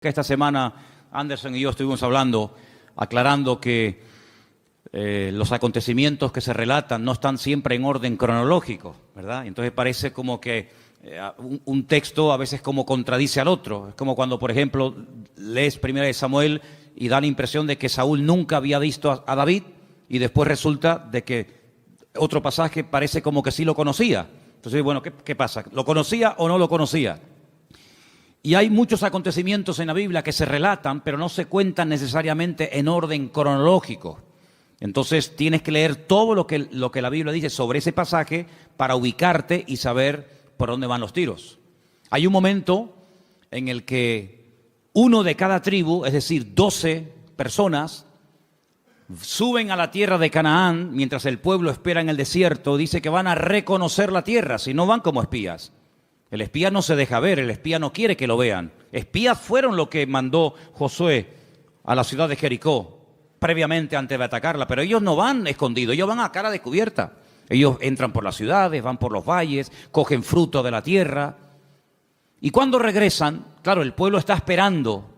Que esta semana Anderson y yo estuvimos hablando, aclarando que los acontecimientos que se relatan no están siempre en orden cronológico, ¿verdad? Entonces parece como que un texto a veces como contradice al otro. Es como cuando, por ejemplo, lees 1 Samuel y da la impresión de que Saúl nunca había visto a David y después resulta de que otro pasaje parece como que sí lo conocía. Entonces, bueno, ¿qué pasa? ¿Lo conocía o no lo conocía? Y hay muchos acontecimientos en la Biblia que se relatan, pero no se cuentan necesariamente en orden cronológico. Entonces tienes que leer todo lo que la Biblia dice sobre ese pasaje para ubicarte y saber por dónde van los tiros. Hay un momento en el que uno de cada tribu, es decir, 12 personas, suben a la tierra de Canaán mientras el pueblo espera en el desierto. Dice que van a reconocer la tierra, si no van como espías. El espía no se deja ver, el espía no quiere que lo vean. Espías fueron lo que mandó Josué a la ciudad de Jericó, previamente antes de atacarla, pero ellos no van escondidos, ellos van a cara descubierta. Ellos entran por las ciudades, van por los valles, cogen fruto de la tierra. Y cuando regresan, claro, el pueblo está esperando,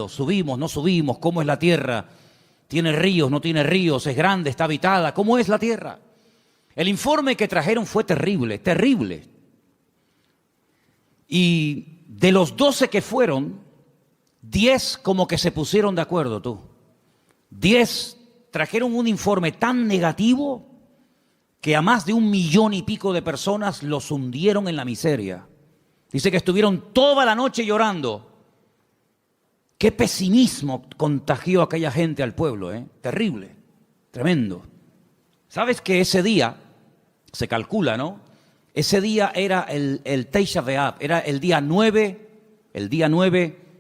subimos, no subimos, ¿cómo es la tierra? ¿Tiene ríos, no tiene ríos? ¿Es grande, está habitada? ¿Cómo es la tierra? El informe que trajeron fue terrible, terrible. Y de los 12 que fueron, 10 como que se pusieron de acuerdo, tú. 10 trajeron un informe tan negativo que a más de 1,5 millones de personas los hundieron en la miseria. Dice que estuvieron toda la noche llorando. Qué pesimismo contagió a aquella gente al pueblo, ¿eh? Terrible, tremendo. ¿Sabes que ese día, se calcula, ¿no? Ese día era el Tisha B'Av, era el día 9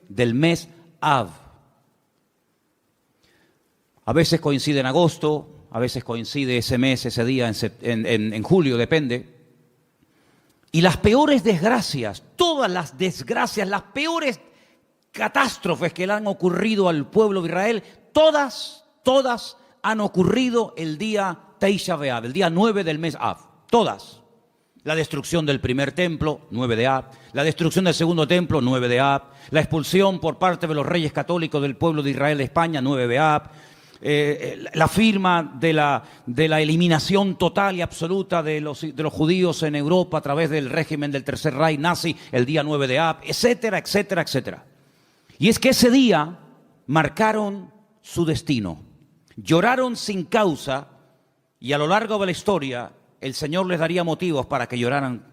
del mes Av. A veces coincide en agosto, a veces coincide ese mes, ese día en julio, depende. Y las peores desgracias, todas las desgracias, las peores catástrofes que le han ocurrido al pueblo de Israel, todas han ocurrido el día Tisha B'Av, el día 9 del mes Av, todas. La destrucción del primer templo, 9 de Av. La destrucción del segundo templo, 9 de Av. La expulsión por parte de los reyes católicos del pueblo de Israel de España, 9 de Av. La firma de la eliminación total y absoluta de los judíos en Europa a través del régimen del Tercer Reich nazi, el día 9 de Av, etcétera, etcétera, etcétera. Y es que ese día marcaron su destino. Lloraron sin causa y a lo largo de la historia el Señor les daría motivos para que lloraran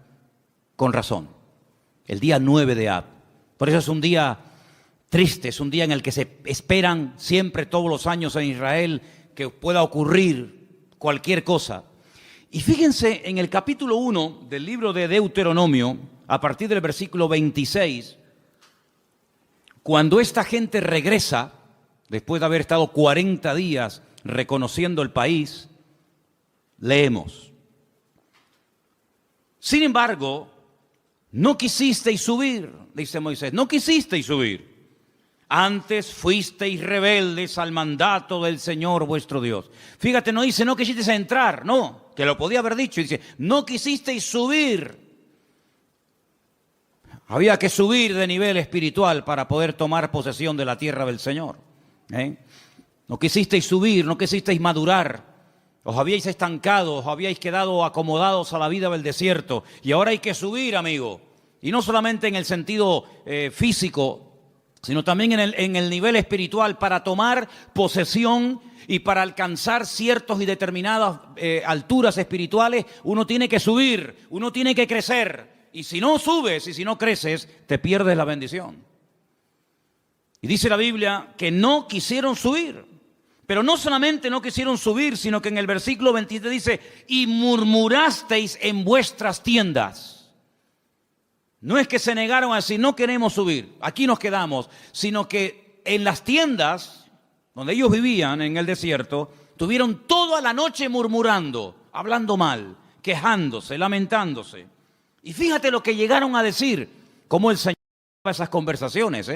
con razón. El día 9 de Av. Por eso es un día triste, es un día en el que se esperan siempre todos los años en Israel que pueda ocurrir cualquier cosa. Y fíjense en el capítulo 1 del libro de Deuteronomio, a partir del versículo 26, cuando esta gente regresa, después de haber estado 40 días reconociendo el país, leemos. Sin embargo, no quisisteis subir, dice Moisés, no quisisteis subir. Antes fuisteis rebeldes al mandato del Señor vuestro Dios. Fíjate, no dice no quisisteis entrar, no, que lo podía haber dicho. Dice, no quisisteis subir. Había que subir de nivel espiritual para poder tomar posesión de la tierra del Señor. No quisisteis subir, no quisisteis madurar. Os habíais estancado, os habíais quedado acomodados a la vida del desierto. Y ahora hay que subir, amigo. Y no solamente en el sentido físico, sino también en el nivel espiritual, para tomar posesión y para alcanzar ciertas y determinadas alturas espirituales, uno tiene que subir, uno tiene que crecer. Y si no subes y si no creces, te pierdes la bendición. Y dice la Biblia que no quisieron subir. Pero no solamente no quisieron subir, sino que en el versículo 23 dice, y murmurasteis en vuestras tiendas. No es que se negaron a decir, no queremos subir, aquí nos quedamos, sino que en las tiendas donde ellos vivían en el desierto, tuvieron toda la noche murmurando, hablando mal, quejándose, lamentándose. Y fíjate lo que llegaron a decir, cómo el Señor esas conversaciones,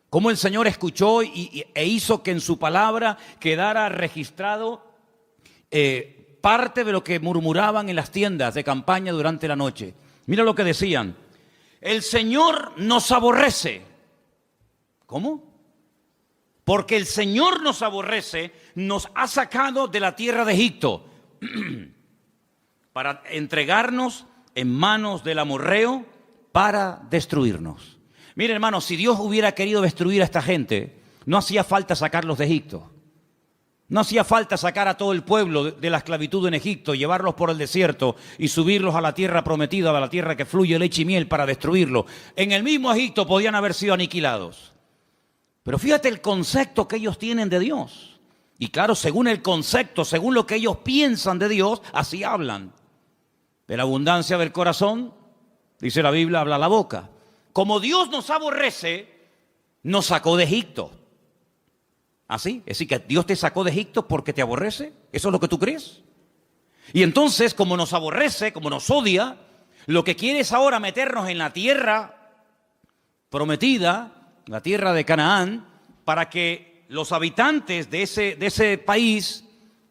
cómo el Señor escuchó e hizo que en su palabra quedara registrado parte de lo que murmuraban en las tiendas de campaña durante la noche. Mira lo que decían. El Señor nos aborrece. ¿Cómo? Porque el Señor nos aborrece, nos ha sacado de la tierra de Egipto para entregarnos en manos del amorreo para destruirnos. Mire, hermanos, si Dios hubiera querido destruir a esta gente, no hacía falta sacarlos de Egipto. No hacía falta sacar a todo el pueblo de la esclavitud en Egipto, llevarlos por el desierto y subirlos a la tierra prometida, a la tierra que fluye leche y miel, para destruirlos. En el mismo Egipto podían haber sido aniquilados. Pero fíjate el concepto que ellos tienen de Dios. Y claro, según el concepto, según lo que ellos piensan de Dios, así hablan. De la abundancia del corazón, dice la Biblia, habla la boca. Como Dios nos aborrece, nos sacó de Egipto. ¿Así? Es decir, que Dios te sacó de Egipto porque te aborrece. ¿Eso es lo que tú crees? Y entonces, como nos aborrece, como nos odia, lo que quiere es ahora meternos en la tierra prometida, la tierra de Canaán, para que los habitantes de ese país,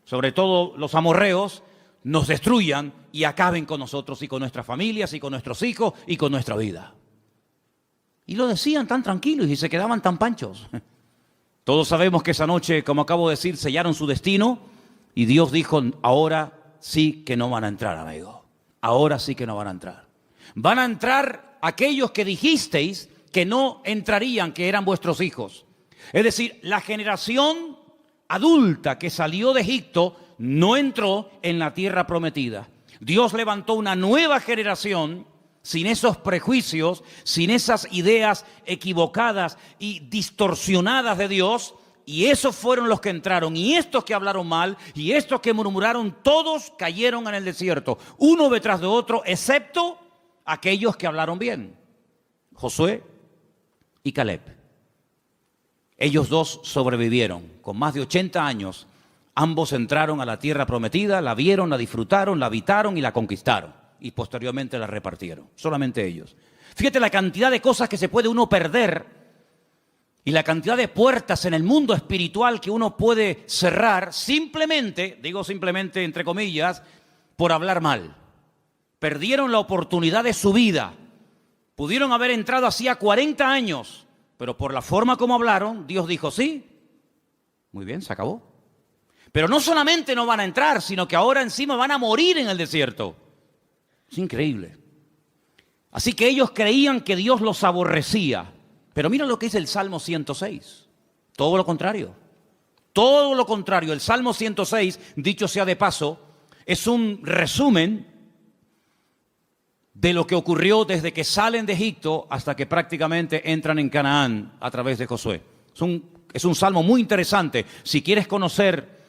sobre todo los amorreos, nos destruyan y acaben con nosotros y con nuestras familias y con nuestros hijos y con nuestra vida. Y lo decían tan tranquilos y se quedaban tan panchos. Todos sabemos que esa noche, como acabo de decir, sellaron su destino y Dios dijo, ahora sí que no van a entrar, amigo. Ahora sí que no van a entrar. Van a entrar aquellos que dijisteis que no entrarían, que eran vuestros hijos. Es decir, la generación adulta que salió de Egipto no entró en la tierra prometida. Dios levantó una nueva generación sin esos prejuicios, sin esas ideas equivocadas y distorsionadas de Dios, y esos fueron los que entraron, y estos que hablaron mal, y estos que murmuraron, todos cayeron en el desierto, uno detrás de otro, excepto aquellos que hablaron bien, Josué y Caleb. Ellos dos sobrevivieron, con más de 80 años, ambos entraron a la tierra prometida, la vieron, la disfrutaron, la habitaron y la conquistaron. Y posteriormente la repartieron, solamente ellos. Fíjate la cantidad de cosas que se puede uno perder y la cantidad de puertas en el mundo espiritual que uno puede cerrar simplemente, digo simplemente entre comillas, por hablar mal. Perdieron la oportunidad de su vida. Pudieron haber entrado hacía 40 años, pero por la forma como hablaron, Dios dijo sí. Muy bien, se acabó. Pero no solamente no van a entrar, sino que ahora encima van a morir en el desierto. Es increíble. Así que ellos creían que Dios los aborrecía. Pero mira lo que dice el Salmo 106. Todo lo contrario. Todo lo contrario. El Salmo 106, dicho sea de paso, es un resumen de lo que ocurrió desde que salen de Egipto hasta que prácticamente entran en Canaán a través de Josué. Es un salmo muy interesante. Si quieres conocer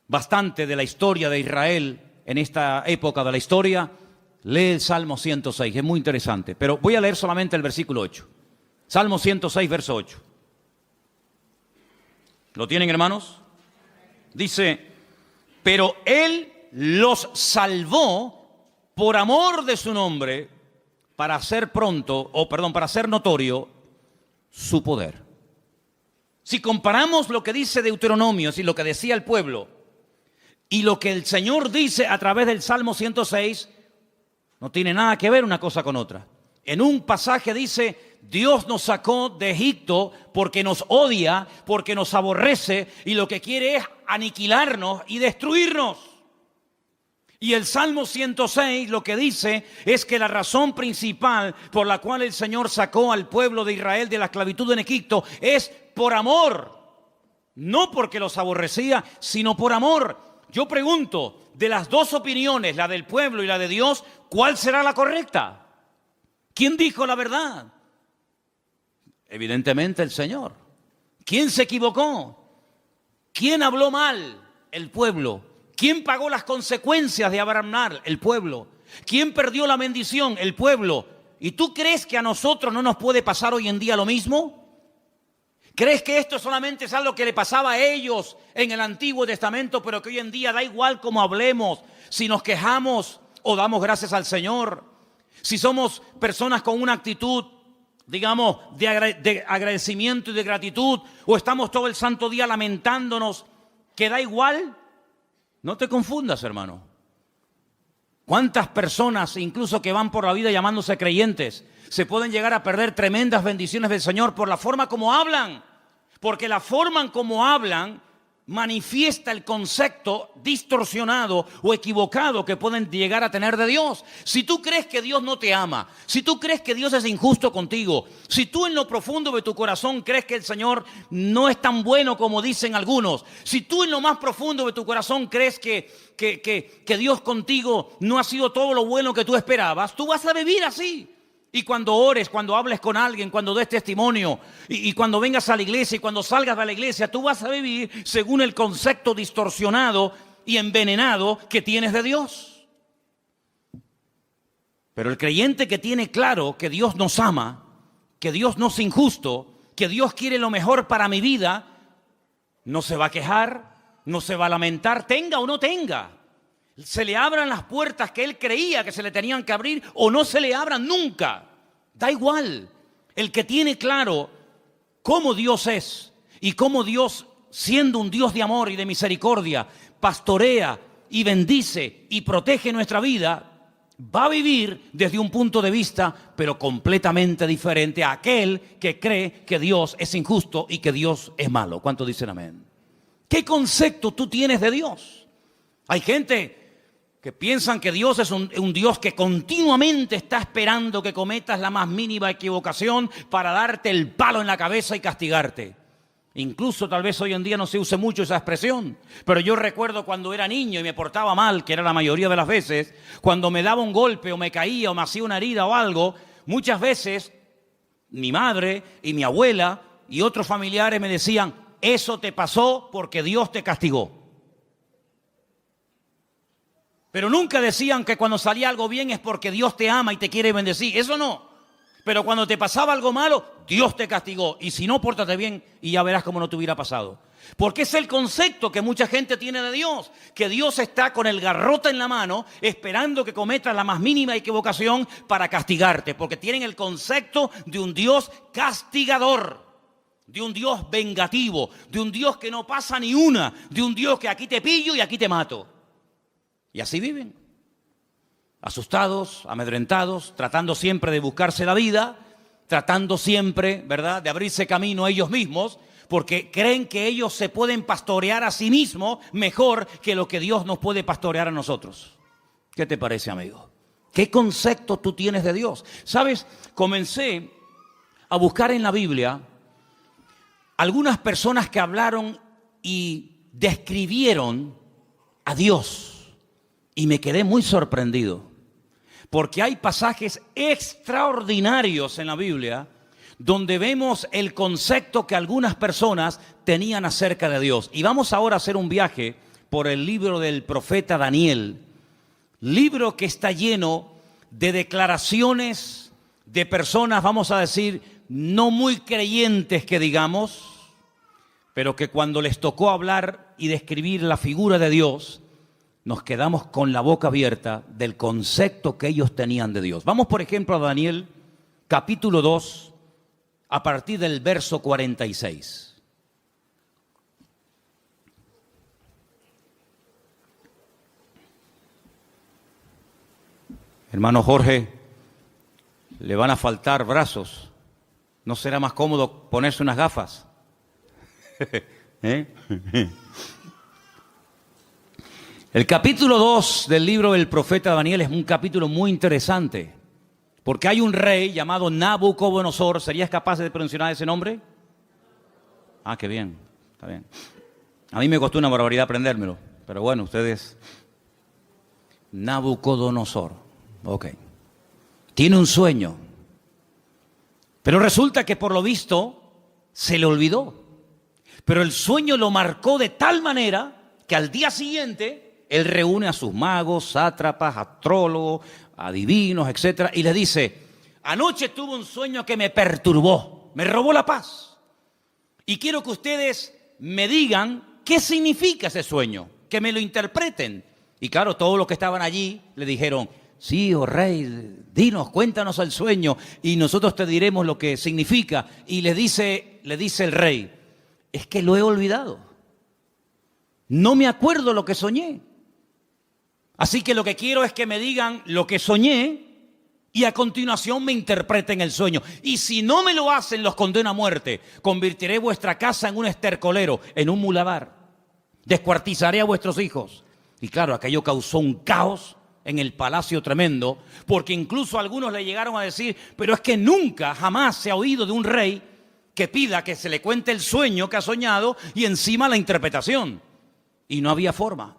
bastante de la historia de Israel en esta época de la historia, lee el Salmo 106, es muy interesante. Pero voy a leer solamente el versículo 8. Salmo 106, verso 8. ¿Lo tienen, hermanos? Dice, pero Él los salvó por amor de su nombre para hacer para hacer notorio su poder. Si comparamos lo que dice Deuteronomio y lo que decía el pueblo y lo que el Señor dice a través del Salmo 106, no tiene nada que ver una cosa con otra. En un pasaje dice, Dios nos sacó de Egipto porque nos odia, porque nos aborrece y lo que quiere es aniquilarnos y destruirnos. Y el Salmo 106 lo que dice es que la razón principal por la cual el Señor sacó al pueblo de Israel de la esclavitud en Egipto es por amor. No porque los aborrecía, sino por amor. Yo pregunto, de las dos opiniones, la del pueblo y la de Dios, ¿cuál será la correcta? ¿Quién dijo la verdad? Evidentemente el Señor. ¿Quién se equivocó? ¿Quién habló mal? El pueblo. ¿Quién pagó las consecuencias de hablar mal? El pueblo. ¿Quién perdió la bendición? El pueblo. ¿Y tú crees que a nosotros no nos puede pasar hoy en día lo mismo? ¿Crees que esto solamente es algo que le pasaba a ellos en el Antiguo Testamento, pero que hoy en día da igual cómo hablemos, si nos quejamos o damos gracias al Señor? Si somos personas con una actitud, digamos, de agradecimiento y de gratitud, o estamos todo el santo día lamentándonos, que da igual. No te confundas, hermano. ¿Cuántas personas, incluso que van por la vida llamándose creyentes, se pueden llegar a perder tremendas bendiciones del Señor por la forma como hablan? Porque la forma en cómo hablan manifiesta el concepto distorsionado o equivocado que pueden llegar a tener de Dios. Si tú crees que Dios no te ama, si tú crees que Dios es injusto contigo, si tú en lo profundo de tu corazón crees que el Señor no es tan bueno como dicen algunos, si tú en lo más profundo de tu corazón crees que Dios contigo no ha sido todo lo bueno que tú esperabas, tú vas a vivir así. Y cuando ores, cuando hables con alguien, cuando des testimonio y cuando vengas a la iglesia y cuando salgas de la iglesia, tú vas a vivir según el concepto distorsionado y envenenado que tienes de Dios. Pero el creyente que tiene claro que Dios nos ama, que Dios no es injusto, que Dios quiere lo mejor para mi vida, no se va a quejar, no se va a lamentar, tenga o no tenga. Se le abran las puertas que él creía que se le tenían que abrir o no se le abran nunca. Da igual. El que tiene claro cómo Dios es y cómo Dios, siendo un Dios de amor y de misericordia, pastorea y bendice y protege nuestra vida, va a vivir desde un punto de vista, pero completamente diferente a aquel que cree que Dios es injusto y que Dios es malo. ¿Cuántos dicen amén? ¿Qué concepto tú tienes de Dios? Hay gente que piensan que Dios es un Dios que continuamente está esperando que cometas la más mínima equivocación para darte el palo en la cabeza y castigarte. Incluso tal vez hoy en día no se use mucho esa expresión, pero yo recuerdo cuando era niño y me portaba mal, que era la mayoría de las veces, cuando me daba un golpe o me caía o me hacía una herida o algo, muchas veces mi madre y mi abuela y otros familiares me decían, eso te pasó porque Dios te castigó. Pero nunca decían que cuando salía algo bien es porque Dios te ama y te quiere bendecir. Eso no. Pero cuando te pasaba algo malo, Dios te castigó. Y si no, pórtate bien y ya verás cómo no te hubiera pasado. Porque es el concepto que mucha gente tiene de Dios. Que Dios está con el garrote en la mano esperando que cometas la más mínima equivocación para castigarte. Porque tienen el concepto de un Dios castigador. De un Dios vengativo. De un Dios que no pasa ni una. De un Dios que aquí te pillo y aquí te mato. Y así viven, asustados, amedrentados, tratando siempre de buscarse la vida, tratando siempre, ¿verdad?, de abrirse camino a ellos mismos, porque creen que ellos se pueden pastorear a sí mismos mejor que lo que Dios nos puede pastorear a nosotros. ¿Qué te parece, amigo? ¿Qué concepto tú tienes de Dios? ¿Sabes? Comencé a buscar en la Biblia algunas personas que hablaron y describieron a Dios. Y me quedé muy sorprendido, porque hay pasajes extraordinarios en la Biblia donde vemos el concepto que algunas personas tenían acerca de Dios. Y vamos ahora a hacer un viaje por el libro del profeta Daniel, libro que está lleno de declaraciones de personas, vamos a decir, no muy creyentes que digamos, pero que cuando les tocó hablar y describir la figura de Dios, nos quedamos con la boca abierta del concepto que ellos tenían de Dios. Vamos, por ejemplo, a Daniel, capítulo 2, a partir del verso 46. Hermano Jorge, le van a faltar brazos. ¿No será más cómodo ponerse unas gafas? ¿Eh? El capítulo 2 del libro del profeta Daniel es un capítulo muy interesante, porque hay un rey llamado Nabucodonosor. ¿Serías capaz de pronunciar ese nombre? Ah, qué bien, está bien. A mí me costó una barbaridad aprendérmelo, pero bueno, ustedes... Nabucodonosor, ok. Tiene un sueño, pero resulta que por lo visto se le olvidó. Pero el sueño lo marcó de tal manera que al día siguiente... Él reúne a sus magos, sátrapas, astrólogos, adivinos, etc. Y les dice, anoche tuve un sueño que me perturbó, me robó la paz. Y quiero que ustedes me digan qué significa ese sueño, que me lo interpreten. Y claro, todos los que estaban allí le dijeron, sí, oh rey, dinos, cuéntanos el sueño y nosotros te diremos lo que significa. Y le dice el rey, es que lo he olvidado. No me acuerdo lo que soñé. Así que lo que quiero es que me digan lo que soñé y a continuación me interpreten el sueño. Y si no me lo hacen, los condeno a muerte. Convertiré vuestra casa en un estercolero, en un muladar. Descuartizaré a vuestros hijos. Y claro, aquello causó un caos en el palacio tremendo, porque incluso algunos le llegaron a decir, pero es que nunca, jamás se ha oído de un rey que pida que se le cuente el sueño que ha soñado y encima la interpretación. Y no había forma.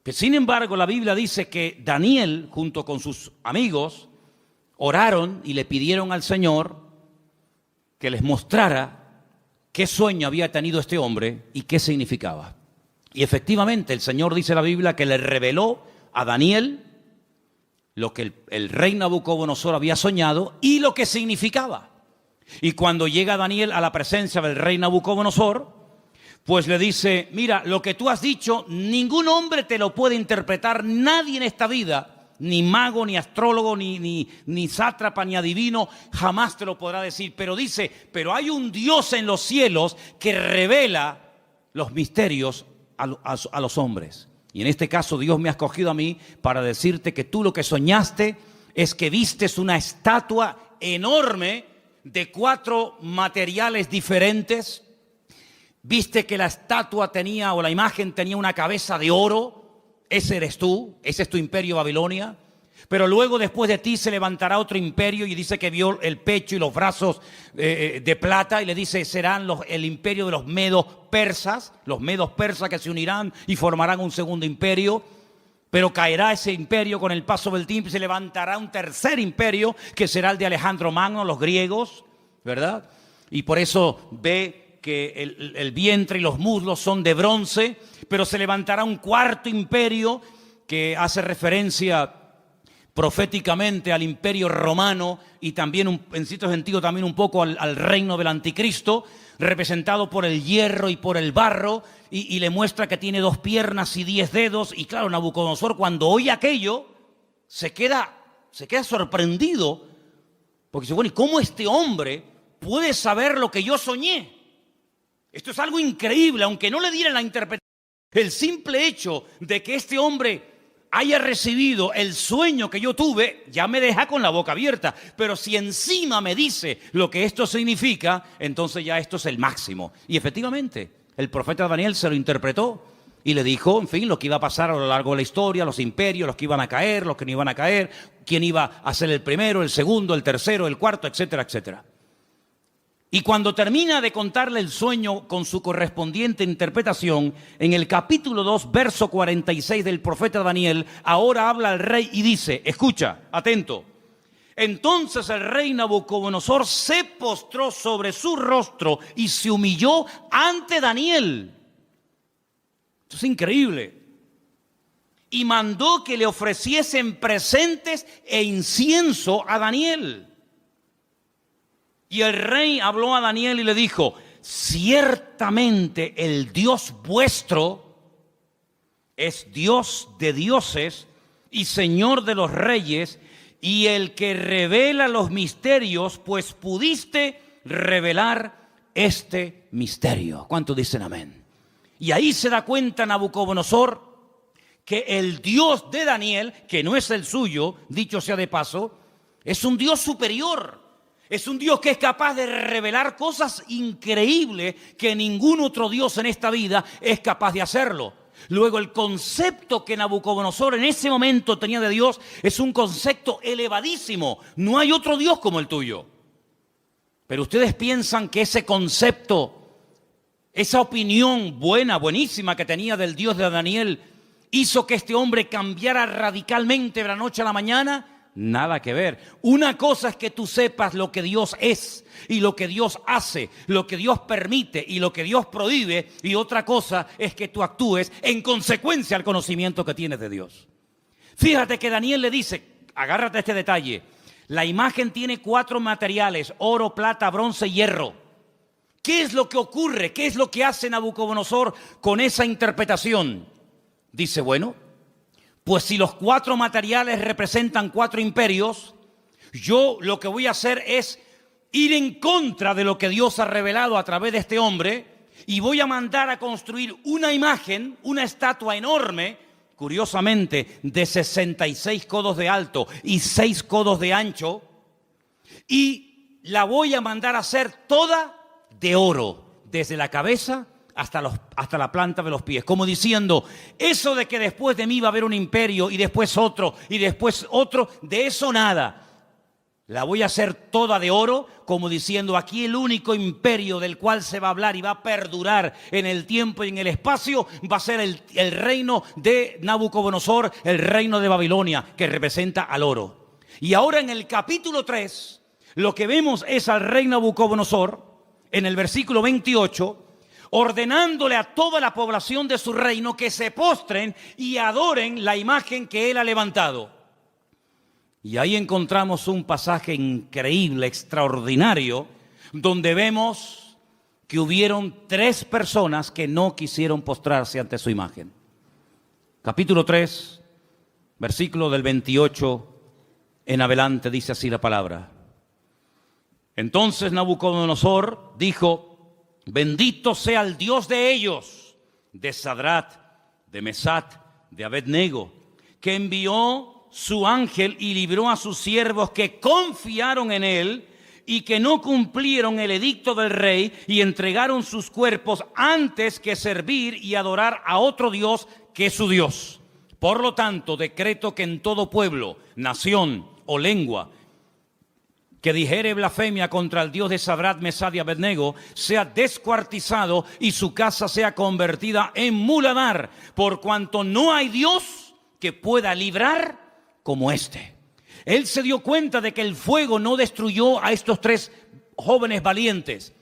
Pero sin embargo, la Biblia dice que Daniel, junto con sus amigos, oraron y le pidieron al Señor que les mostrara qué sueño había tenido este hombre y qué significaba. Y efectivamente, el Señor, dice la Biblia, que le reveló a Daniel lo que el rey Nabucodonosor había soñado y lo que significaba. Y cuando llega Daniel a la presencia del rey Nabucodonosor, pues le dice, mira, lo que tú has dicho, ningún hombre te lo puede interpretar, nadie en esta vida, ni mago, ni astrólogo, ni sátrapa, ni adivino, jamás te lo podrá decir. Pero dice, pero hay un Dios en los cielos que revela los misterios a los hombres. Y en este caso Dios me ha escogido a mí para decirte que tú lo que soñaste es que vistes una estatua enorme de 4 materiales diferentes. Viste que la estatua tenía, o la imagen tenía una cabeza de oro. Ese eres tú, ese es tu imperio Babilonia. Pero luego después de ti se levantará otro imperio, y dice que vio el pecho y los brazos de plata, y le dice, serán el imperio de los medos persas que se unirán y formarán un segundo imperio. Pero caerá ese imperio con el paso del tiempo y se levantará un tercer imperio que será el de Alejandro Magno, los griegos, ¿verdad? Y por eso ve que el vientre y los muslos son de bronce, pero se levantará un cuarto imperio que hace referencia proféticamente al imperio romano y también en cierto sentido también un poco al reino del anticristo, representado por el hierro y por el barro, y le muestra que tiene 2 piernas y 10 dedos. Y claro, Nabucodonosor, cuando oye aquello, se queda sorprendido, porque dice, bueno, ¿y cómo este hombre puede saber lo que yo soñé? Esto es algo increíble, aunque no le dieran la interpretación. El simple hecho de que este hombre haya recibido el sueño que yo tuve, ya me deja con la boca abierta. Pero si encima me dice lo que esto significa, entonces ya esto es el máximo. Y efectivamente, el profeta Daniel se lo interpretó y le dijo, en fin, lo que iba a pasar a lo largo de la historia, los imperios, los que iban a caer, los que no iban a caer, quién iba a ser el primero, el segundo, el tercero, el cuarto, etcétera, etcétera. Y cuando termina de contarle el sueño con su correspondiente interpretación, en el capítulo 2, verso 46 del profeta Daniel, ahora habla el rey y dice, escucha, atento. Entonces el rey Nabucodonosor se postró sobre su rostro y se humilló ante Daniel. Esto es increíble. Y mandó que le ofreciesen presentes e incienso a Daniel. Y el rey habló a Daniel y le dijo, ciertamente el Dios vuestro es Dios de dioses y Señor de los reyes, y el que revela los misterios, pues pudiste revelar este misterio. ¿Cuántos dicen amén? Y ahí se da cuenta Nabucodonosor que el Dios de Daniel, que no es el suyo, dicho sea de paso, es un Dios superior. Es un Dios que es capaz de revelar cosas increíbles que ningún otro Dios en esta vida es capaz de hacerlo. Luego, el concepto que Nabucodonosor en ese momento tenía de Dios es un concepto elevadísimo. No hay otro Dios como el tuyo. Pero ustedes piensan que ese concepto, esa opinión buenísima que tenía del Dios de Daniel, hizo que este hombre cambiara radicalmente de la noche a la mañana. Nada que ver. Una cosa es que tú sepas lo que Dios es y lo que Dios hace, lo que Dios permite y lo que Dios prohíbe, y otra cosa es que tú actúes en consecuencia al conocimiento que tienes de Dios. Fíjate que Daniel le dice, agárrate a este detalle, la imagen tiene 4 materiales, oro, plata, bronce y hierro. ¿Qué es lo que ocurre? ¿Qué es lo que hace Nabucodonosor con esa interpretación? Dice, bueno, pues si los 4 materiales representan 4 imperios, yo lo que voy a hacer es ir en contra de lo que Dios ha revelado a través de este hombre, y voy a mandar a construir una imagen, una estatua enorme, curiosamente, de 66 codos de alto y 6 codos de ancho, y la voy a mandar a hacer toda de oro, desde la cabeza hasta la planta de los pies. Como diciendo, eso de que después de mí va a haber un imperio y después otro, de eso nada. La voy a hacer toda de oro, como diciendo, aquí el único imperio del cual se va a hablar y va a perdurar en el tiempo y en el espacio va a ser el reino de Nabucodonosor, el reino de Babilonia, que representa al oro. Y ahora en el capítulo 3, lo que vemos es al rey Nabucodonosor, en el versículo 28, ordenándole a toda la población de su reino que se postren y adoren la imagen que él ha levantado. Y ahí encontramos un pasaje increíble, extraordinario, donde vemos que hubieron 3 personas que no quisieron postrarse ante su imagen. Capítulo 3, versículo del 28 en adelante, dice así la palabra. Entonces Nabucodonosor dijo: bendito sea el Dios de ellos, de Sadrat, de Mesat, de Abednego, que envió su ángel y libró a sus siervos que confiaron en él y que no cumplieron el edicto del rey y entregaron sus cuerpos antes que servir y adorar a otro Dios que su Dios. Por lo tanto, decreto que en todo pueblo, nación o lengua que dijere blasfemia contra el Dios de Sadrat, Mesad y Abednego sea descuartizado y su casa sea convertida en muladar, por cuanto no hay Dios que pueda librar como este. Él se dio cuenta de que el fuego no destruyó a estos 3 jóvenes valientes,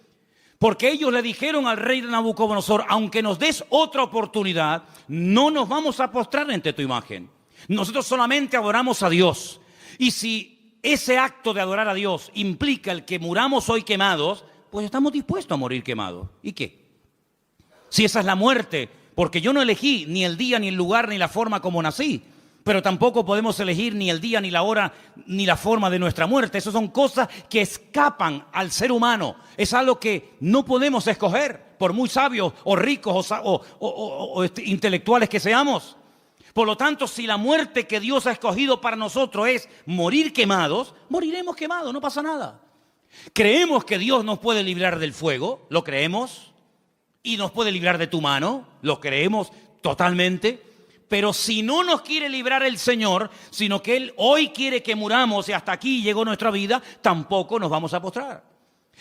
porque ellos le dijeron al rey de Nabucodonosor: aunque nos des otra oportunidad, no nos vamos a postrar ante tu imagen. Nosotros solamente adoramos a Dios. Y si ese acto de adorar a Dios implica el que muramos hoy quemados, pues estamos dispuestos a morir quemados. ¿Y qué? Si esa es la muerte, porque yo no elegí ni el día, ni el lugar, ni la forma como nací. Pero tampoco podemos elegir ni el día, ni la hora, ni la forma de nuestra muerte. Esas son cosas que escapan al ser humano. Es algo que no podemos escoger, por muy sabios o ricos o intelectuales que seamos. Por lo tanto, si la muerte que Dios ha escogido para nosotros es morir quemados, moriremos quemados, no pasa nada. ¿Creemos que Dios nos puede librar del fuego? ¿Lo creemos? ¿Y nos puede librar de tu mano? ¿Lo creemos totalmente? Pero si no nos quiere librar el Señor, sino que Él hoy quiere que muramos y hasta aquí llegó nuestra vida, tampoco nos vamos a postrar.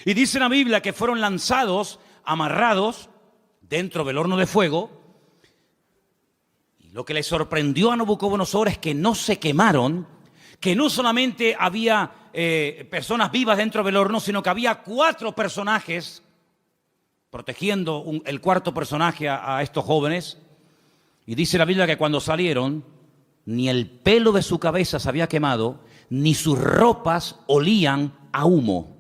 Y dice la Biblia que fueron lanzados, amarrados, dentro del horno de fuego. Y lo que le sorprendió a Nabucodonosor es que no se quemaron, que no solamente había personas vivas dentro del horno, sino que había 4 personajes protegiendo el cuarto personaje a estos jóvenes. Y dice la Biblia que cuando salieron, ni el pelo de su cabeza se había quemado, ni sus ropas olían a humo.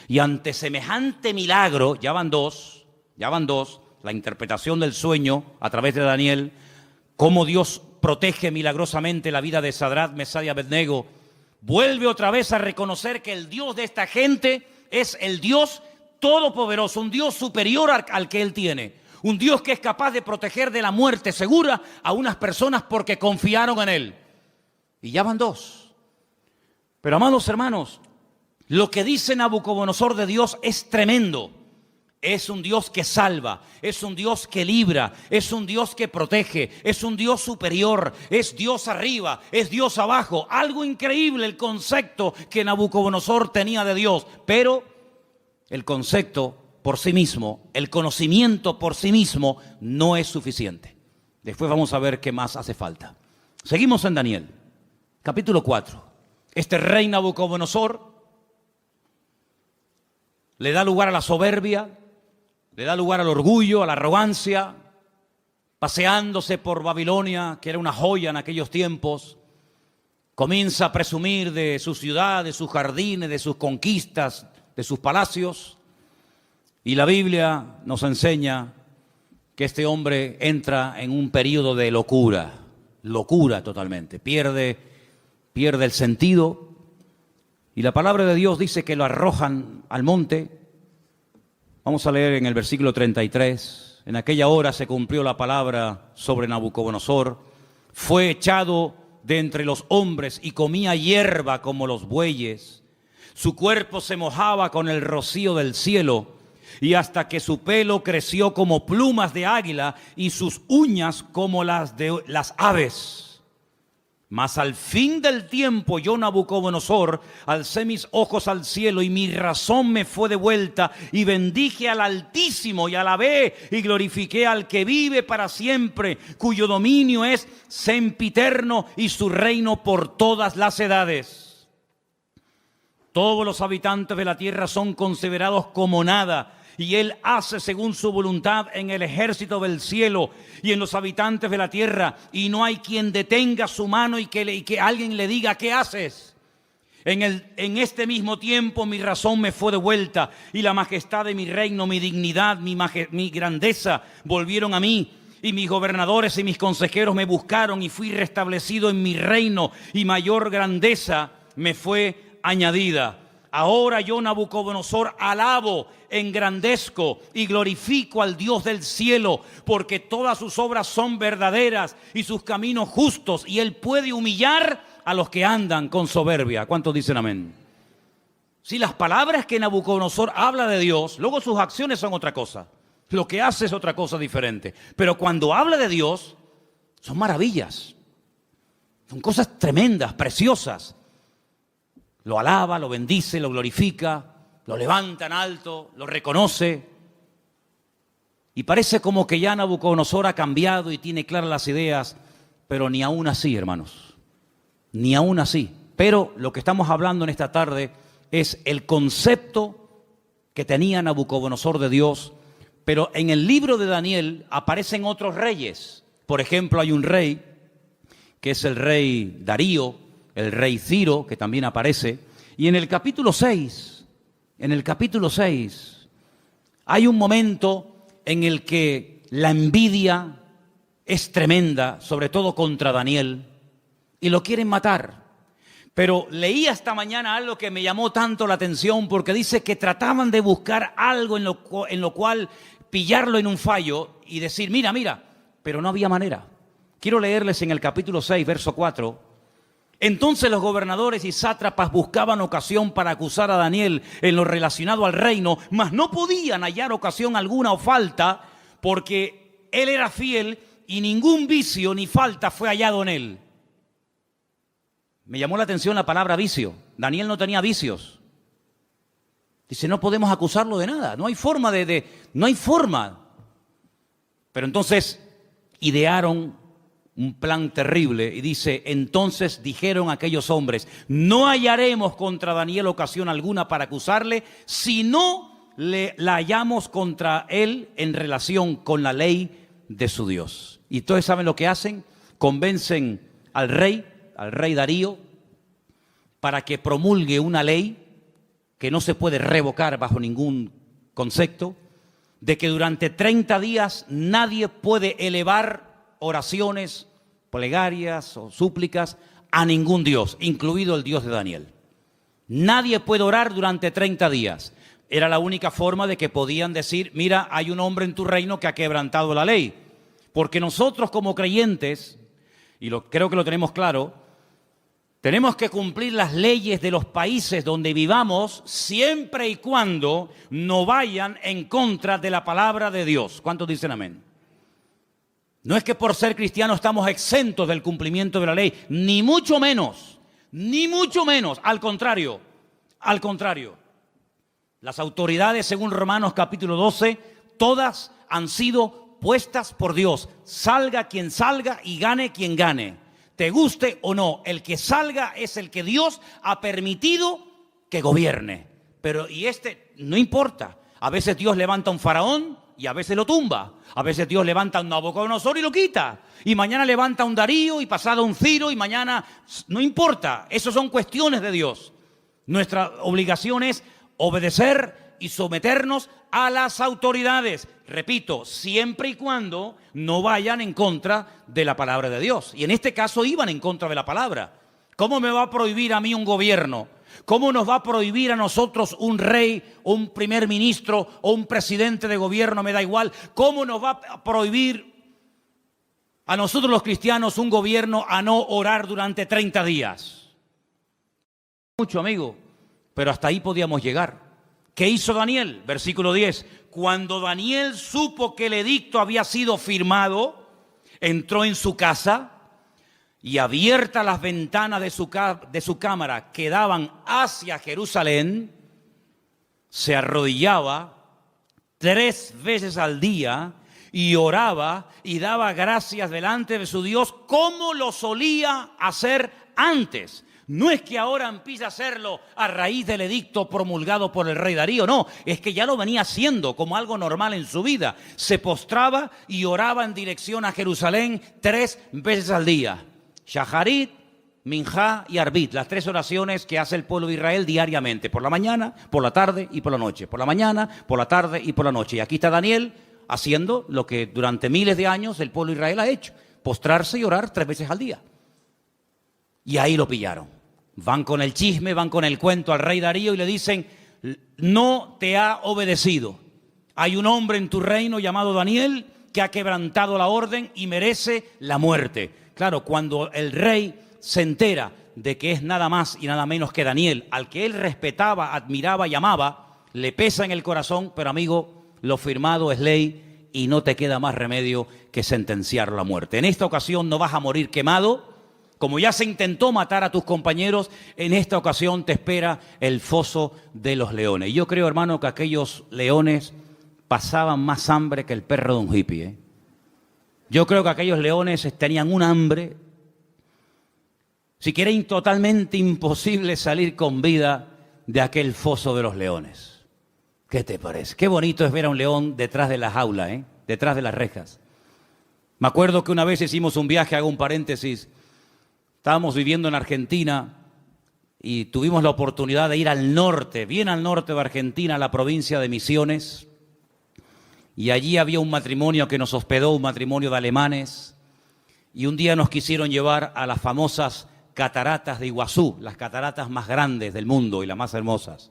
Y ante semejante milagro, ya van dos, la interpretación del sueño a través de Daniel, cómo Dios protege milagrosamente la vida de Sadrat, Mesad y Abednego, vuelve otra vez a reconocer que el Dios de esta gente es el Dios todopoderoso, un Dios superior al que Él tiene. Un Dios que es capaz de proteger de la muerte segura a unas personas porque confiaron en Él. Y ya van 2. Pero amados hermanos, lo que dice Nabucodonosor de Dios es tremendo. Es un Dios que salva, es un Dios que libra, es un Dios que protege, es un Dios superior, es Dios arriba, es Dios abajo. Algo increíble el concepto que Nabucodonosor tenía de Dios. Pero el concepto por sí mismo, el conocimiento por sí mismo no es suficiente. Después vamos a ver qué más hace falta. Seguimos en Daniel, capítulo 4. Este rey Nabucodonosor le da lugar a la soberbia, le da lugar al orgullo, a la arrogancia, paseándose por Babilonia, que era una joya en aquellos tiempos. Comienza a presumir de su ciudad, de sus jardines, de sus conquistas, de sus palacios. Y la Biblia nos enseña que este hombre entra en un periodo de locura totalmente. Pierde el sentido. Y la palabra de Dios dice que lo arrojan al monte. Vamos a leer en el versículo 33. En aquella hora se cumplió la palabra sobre Nabucodonosor, Fue echado de entre los hombres y comía hierba como los bueyes. Su cuerpo se mojaba con el rocío del cielo, y hasta que su pelo creció como plumas de águila y sus uñas como las de las aves. Mas al fin del tiempo yo, Nabucodonosor, alcé mis ojos al cielo y mi razón me fue devuelta, y bendije al Altísimo y alabé y glorifiqué al que vive para siempre, cuyo dominio es sempiterno y su reino por todas las edades. Todos los habitantes de la tierra son considerados como nada, y Él hace según su voluntad en el ejército del cielo y en los habitantes de la tierra, y no hay quien detenga su mano y que alguien le diga: ¿qué haces? En este mismo tiempo mi razón me fue devuelta, y la majestad de mi reino, mi dignidad, mi grandeza volvieron a mí. Y mis gobernadores y mis consejeros me buscaron, y fui restablecido en mi reino, y mayor grandeza me fue añadida. Ahora yo, Nabucodonosor, alabo, engrandezco y glorifico al Dios del cielo, porque todas sus obras son verdaderas y sus caminos justos, y Él puede humillar a los que andan con soberbia. ¿Cuántos dicen amén? Si las palabras que Nabucodonosor habla de Dios, luego sus acciones son otra cosa. Lo que hace es otra cosa diferente. Pero cuando habla de Dios, son maravillas. Son cosas tremendas, preciosas. Lo alaba, lo bendice, lo glorifica, lo levanta en alto, lo reconoce. Y parece como que ya Nabucodonosor ha cambiado y tiene claras las ideas, pero ni aún así, hermanos, ni aún así. Pero lo que estamos hablando en esta tarde es el concepto que tenía Nabucodonosor de Dios. Pero en el libro de Daniel aparecen otros reyes. Por ejemplo, hay un rey que es el rey Darío, el rey Ciro, que también aparece. Y en el capítulo 6, hay un momento en el que la envidia es tremenda, sobre todo contra Daniel, y lo quieren matar. Pero leí esta mañana algo que me llamó tanto la atención, porque dice que trataban de buscar algo en lo cual pillarlo en un fallo y decir: mira, pero no había manera. Quiero leerles en el capítulo 6, verso 4. Entonces los gobernadores y sátrapas buscaban ocasión para acusar a Daniel en lo relacionado al reino, mas no podían hallar ocasión alguna o falta, porque él era fiel y ningún vicio ni falta fue hallado en él. Me llamó la atención la palabra vicio. Daniel no tenía vicios. Dice: no podemos acusarlo de nada, no hay forma no hay forma. Pero entonces idearon un plan terrible y dice: entonces dijeron aquellos hombres: no hallaremos contra Daniel ocasión alguna para acusarle, si no la hallamos contra él en relación con la ley de su Dios. Y todos saben lo que hacen: convencen al rey Darío, para que promulgue una ley que no se puede revocar bajo ningún concepto, de que durante 30 días nadie puede elevar oraciones, plegarias o súplicas a ningún Dios, incluido el Dios de Daniel. Nadie puede orar durante 30 días. Era la única forma de que podían decir: mira, hay un hombre en tu reino que ha quebrantado la ley. Porque nosotros como creyentes, y creo que lo tenemos claro, tenemos que cumplir las leyes de los países donde vivamos, siempre y cuando no vayan en contra de la palabra de Dios. ¿Cuántos dicen amén? No es que por ser cristianos estamos exentos del cumplimiento de la ley, ni mucho menos, al contrario. Las autoridades, según Romanos capítulo 12, todas han sido puestas por Dios. Salga quien salga y gane quien gane. Te guste o no, el que salga es el que Dios ha permitido que gobierne. Pero no importa. A veces Dios levanta un faraón y a veces lo tumba. A veces Dios levanta un Nabucodonosor y lo quita. Y mañana levanta un Darío y pasado un Ciro y mañana... No importa, eso son cuestiones de Dios. Nuestra obligación es obedecer y someternos a las autoridades. Repito, siempre y cuando no vayan en contra de la palabra de Dios. Y en este caso iban en contra de la palabra. ¿Cómo me va a prohibir a mí un gobierno? ¿Cómo nos va a prohibir a nosotros un rey, un primer ministro o un presidente de gobierno? Me da igual. ¿Cómo nos va a prohibir a nosotros los cristianos un gobierno a no orar durante 30 días. Mucho, amigo, pero hasta ahí podíamos llegar. ¿Qué hizo Daniel? Versículo 10. Cuando Daniel supo que el edicto había sido firmado, entró en su casa y abiertas las ventanas de su cámara que daban hacia Jerusalén, se arrodillaba 3 veces al día y oraba y daba gracias delante de su Dios como lo solía hacer antes. No es que ahora empiece a hacerlo a raíz del edicto promulgado por el rey Darío, no, es que ya lo venía haciendo como algo normal en su vida. Se postraba y oraba en dirección a Jerusalén 3 veces al día. Shaharit, Minjá y Arbit, las 3 oraciones que hace el pueblo de Israel diariamente, por la mañana, por la tarde y por la noche. Por la mañana, por la tarde y por la noche. Y aquí está Daniel haciendo lo que durante miles de años el pueblo de Israel ha hecho, postrarse y orar 3 veces al día. Y ahí lo pillaron. Van con el chisme, van con el cuento al rey Darío y le dicen, no te ha obedecido. Hay un hombre en tu reino llamado Daniel que ha quebrantado la orden y merece la muerte. Claro, cuando el rey se entera de que es nada más y nada menos que Daniel, al que él respetaba, admiraba y amaba, le pesa en el corazón, pero amigo, lo firmado es ley y no te queda más remedio que sentenciar la muerte. En esta ocasión no vas a morir quemado, como ya se intentó matar a tus compañeros, en esta ocasión te espera el foso de los leones. Y yo creo, hermano, que aquellos leones pasaban más hambre que el perro de un hippie, ¿eh? Yo creo que aquellos leones tenían un hambre, si quieren, totalmente imposible salir con vida de aquel foso de los leones. ¿Qué te parece? Qué bonito es ver a un león detrás de la jaula, ¿eh? Detrás de las rejas. Me acuerdo que una vez hicimos un viaje, hago un paréntesis, estábamos viviendo en Argentina y tuvimos la oportunidad de ir al norte, bien al norte de Argentina, a la provincia de Misiones. Y allí había un matrimonio que nos hospedó, un matrimonio de alemanes. Y un día nos quisieron llevar a las famosas cataratas de Iguazú, las cataratas más grandes del mundo y las más hermosas.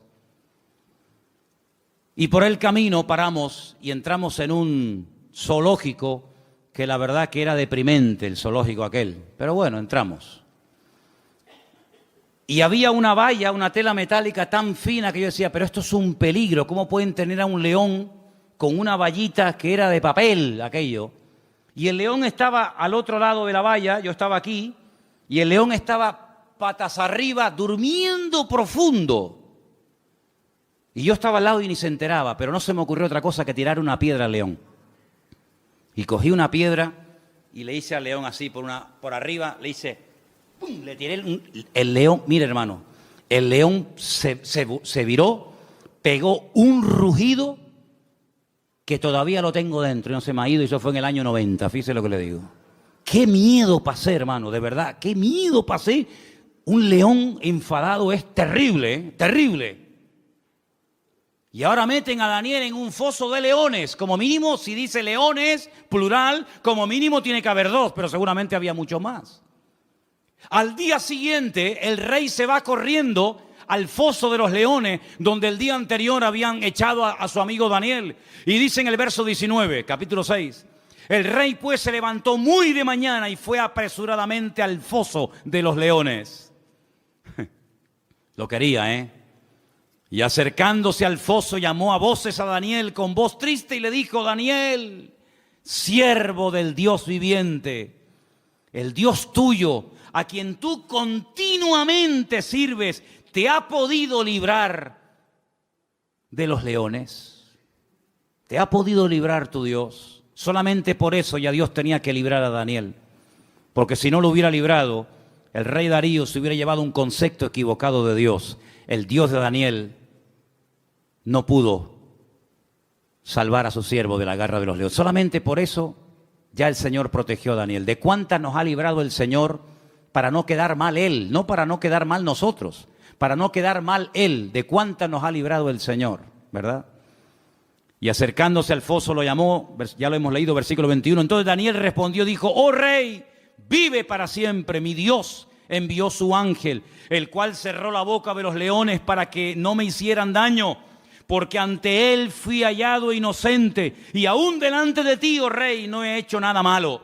Y por el camino paramos y entramos en un zoológico que la verdad que era deprimente, el zoológico aquel. Pero bueno, entramos. Y había una valla, una tela metálica tan fina que yo decía, pero esto es un peligro. ¿Cómo pueden tener a un león con una vallita que era de papel, aquello? Y el león estaba al otro lado de la valla, yo estaba aquí, y el león estaba patas arriba, durmiendo profundo. Y yo estaba al lado y ni se enteraba, pero no se me ocurrió otra cosa que tirar una piedra al león. Y cogí una piedra y le hice al león así por arriba, le hice, ¡pum!, le tiré el león, mire hermano, el león se viró, pegó un rugido que todavía lo tengo dentro y no se me ha ido, y eso fue en el año 90, fíjese lo que le digo. Qué miedo pasé, hermano, de verdad, qué miedo pasé. Un león enfadado es terrible, ¿eh? Terrible. Y ahora meten a Daniel en un foso de leones. Como mínimo, si dice leones, plural, como mínimo tiene que haber 2, pero seguramente había mucho más. Al día siguiente, el rey se va corriendo al foso de los leones, donde el día anterior habían echado a su amigo Daniel. Y dice en el verso 19, capítulo 6, el rey pues se levantó muy de mañana y fue apresuradamente al foso de los leones. Lo quería, ¿eh? Y acercándose al foso llamó a voces a Daniel con voz triste y le dijo, Daniel, siervo del Dios viviente, el Dios tuyo, a quien tú continuamente sirves, ¿te ha podido librar de los leones? ¿Te ha podido librar tu Dios? Solamente por eso ya Dios tenía que librar a Daniel, porque si no lo hubiera librado, el rey Darío se hubiera llevado un concepto equivocado de Dios. El Dios de Daniel no pudo salvar a su siervo de la garra de los leones. Solamente por eso ya el Señor protegió a Daniel. ¿De cuántas nos ha librado el Señor para no quedar mal Él? No para no quedar mal nosotros, para no quedar mal Él. ¿De cuántas nos ha librado el Señor? ¿Verdad? Y acercándose al foso lo llamó, ya lo hemos leído, versículo 21. Entonces Daniel respondió, dijo, oh rey, vive para siempre, mi Dios envió su ángel, el cual cerró la boca de los leones para que no me hicieran daño, porque ante él fui hallado inocente, y aún delante de ti, oh rey, no he hecho nada malo.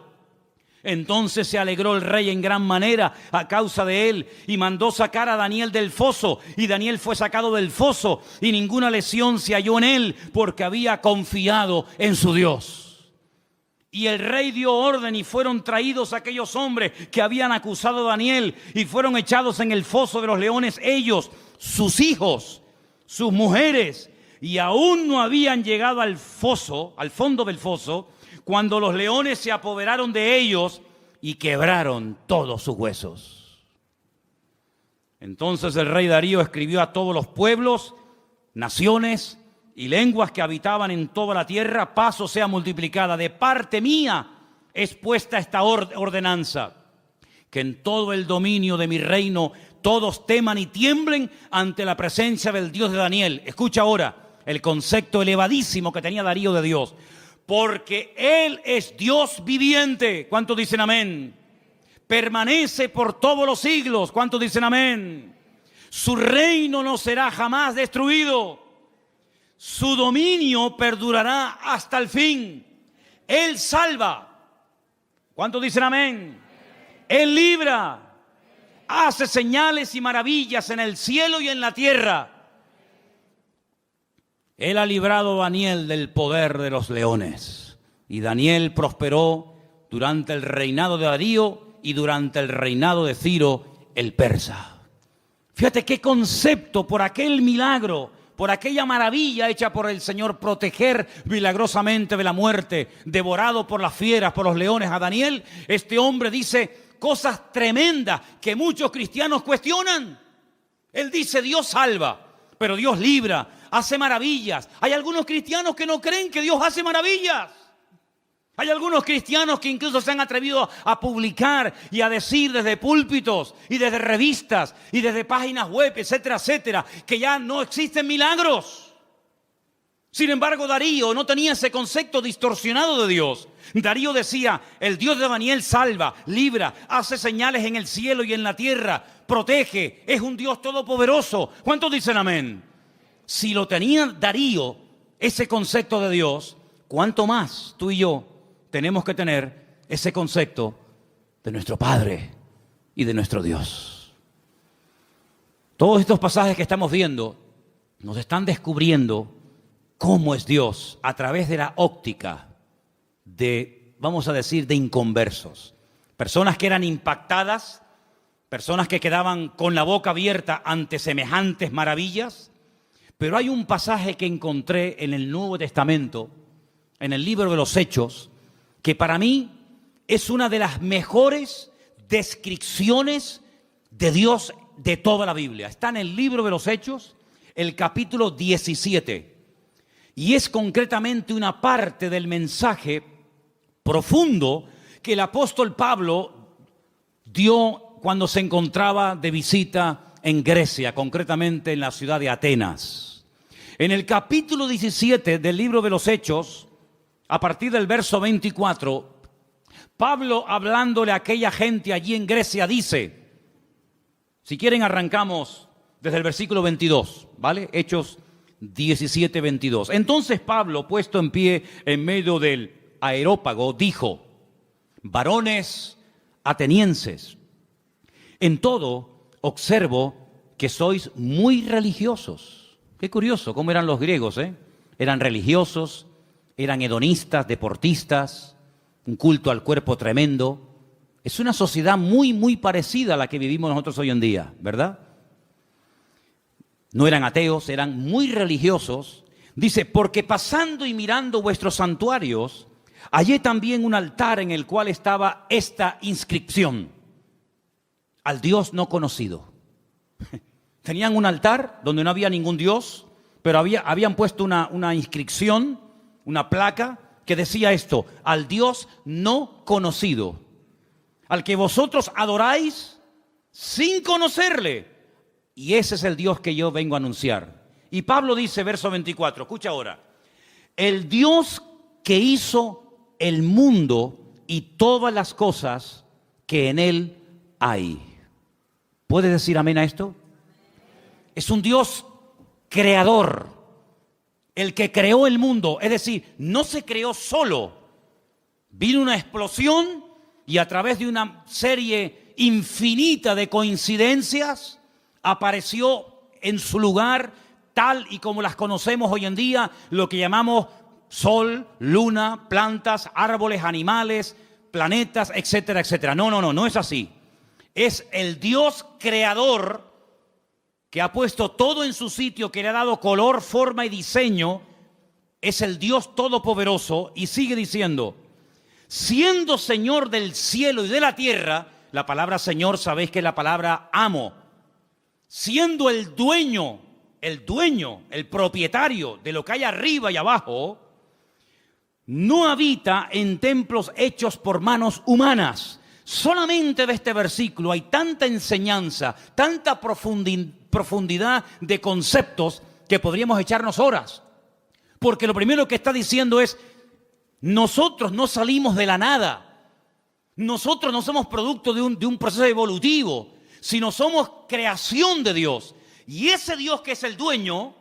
Entonces se alegró el rey en gran manera a causa de él y mandó sacar a Daniel del foso. Y Daniel fue sacado del foso y ninguna lesión se halló en él porque había confiado en su Dios. Y el rey dio orden y fueron traídos aquellos hombres que habían acusado a Daniel y fueron echados en el foso de los leones ellos, sus hijos, sus mujeres. Y aún no habían llegado al foso, al fondo del foso, cuando los leones se apoderaron de ellos y quebraron todos sus huesos. Entonces el rey Darío escribió a todos los pueblos, naciones y lenguas que habitaban en toda la tierra: paz os sea multiplicada. De parte mía es puesta esta ordenanza, que en todo el dominio de mi reino todos teman y tiemblen ante la presencia del Dios de Daniel. Escucha ahora el concepto elevadísimo que tenía Darío de Dios. Porque Él es Dios viviente. ¿Cuántos dicen amén? Permanece por todos los siglos. ¿Cuántos dicen amén? Su reino no será jamás destruido. Su dominio perdurará hasta el fin. Él salva. ¿Cuántos dicen amén? Él libra. Hace señales y maravillas en el cielo y en la tierra. Él ha librado a Daniel del poder de los leones. Y Daniel prosperó durante el reinado de Darío y durante el reinado de Ciro el persa. Fíjate qué concepto por aquel milagro, por aquella maravilla hecha por el Señor, proteger milagrosamente de la muerte, devorado por las fieras, por los leones a Daniel. Este hombre dice cosas tremendas que muchos cristianos cuestionan. Él dice: Dios salva, pero Dios libra, hace maravillas. Hay algunos cristianos que no creen que Dios hace maravillas. Hay algunos cristianos que incluso se han atrevido a publicar y a decir desde púlpitos y desde revistas y desde páginas web, etcétera, etcétera, que ya no existen milagros. Sin embargo, Darío no tenía ese concepto distorsionado de Dios. Darío decía: el Dios de Daniel salva, libra, hace señales en el cielo y en la tierra, protege, es un Dios todopoderoso. ¿Cuántos dicen amén? Si lo tenía Darío, ese concepto de Dios, ¿cuánto más tú y yo tenemos que tener ese concepto de nuestro Padre y de nuestro Dios? Todos estos pasajes que estamos viendo nos están descubriendo cómo es Dios a través de la óptica de, vamos a decir, de inconversos. Personas que eran impactadas, personas que quedaban con la boca abierta ante semejantes maravillas. Pero hay un pasaje que encontré en el Nuevo Testamento, en el libro de los Hechos, que para mí es una de las mejores descripciones de Dios de toda la Biblia. Está en el libro de los Hechos, el capítulo 17. Y es concretamente una parte del mensaje profundo que el apóstol Pablo dio cuando se encontraba de visita en Grecia, concretamente en la ciudad de Atenas. En el capítulo 17 del libro de los Hechos, a partir del verso 24, Pablo, hablándole a aquella gente allí en Grecia, dice, si quieren arrancamos desde el versículo 22, ¿vale? Hechos 17, 22. Entonces Pablo, puesto en pie en medio del Areópago, dijo: varones atenienses, en todo observo que sois muy religiosos. Qué curioso cómo eran los griegos, ¿eh? Eran religiosos, eran hedonistas, deportistas, un culto al cuerpo tremendo. Es una sociedad muy, muy parecida a la que vivimos nosotros hoy en día, ¿verdad? No eran ateos, eran muy religiosos. Dice, porque pasando y mirando vuestros santuarios, hallé también un altar en el cual estaba esta inscripción: al Dios no conocido. Tenían un altar donde no había ningún Dios, pero habían puesto una inscripción, una placa que decía esto: al Dios no conocido, al que vosotros adoráis sin conocerle. Y ese es el Dios que yo vengo a anunciar. Y Pablo dice, verso 24, escucha ahora: el Dios que hizo el mundo y todas las cosas que en él hay. ¿Puedes decir amén a esto? Es un Dios creador, el que creó el mundo. Es decir, no se creó solo. Vino una explosión y a través de una serie infinita de coincidencias apareció en su lugar, tal y como las conocemos hoy en día, lo que llamamos sol, luna, plantas, árboles, animales, planetas, etcétera, etcétera. No es así. Es el Dios creador que ha puesto todo en su sitio, que le ha dado color, forma y diseño. Es el Dios todopoderoso y sigue diciendo, siendo Señor del cielo y de la tierra, la palabra Señor sabéis que es la palabra amo, siendo el dueño, el propietario de lo que hay arriba y abajo, no habita en templos hechos por manos humanas. Solamente de este versículo hay tanta enseñanza, tanta profundidad de conceptos que podríamos echarnos horas. Porque lo primero que está diciendo es, nosotros no salimos de la nada. Nosotros no somos producto de un proceso evolutivo, sino somos creación de Dios. Y ese Dios que es el dueño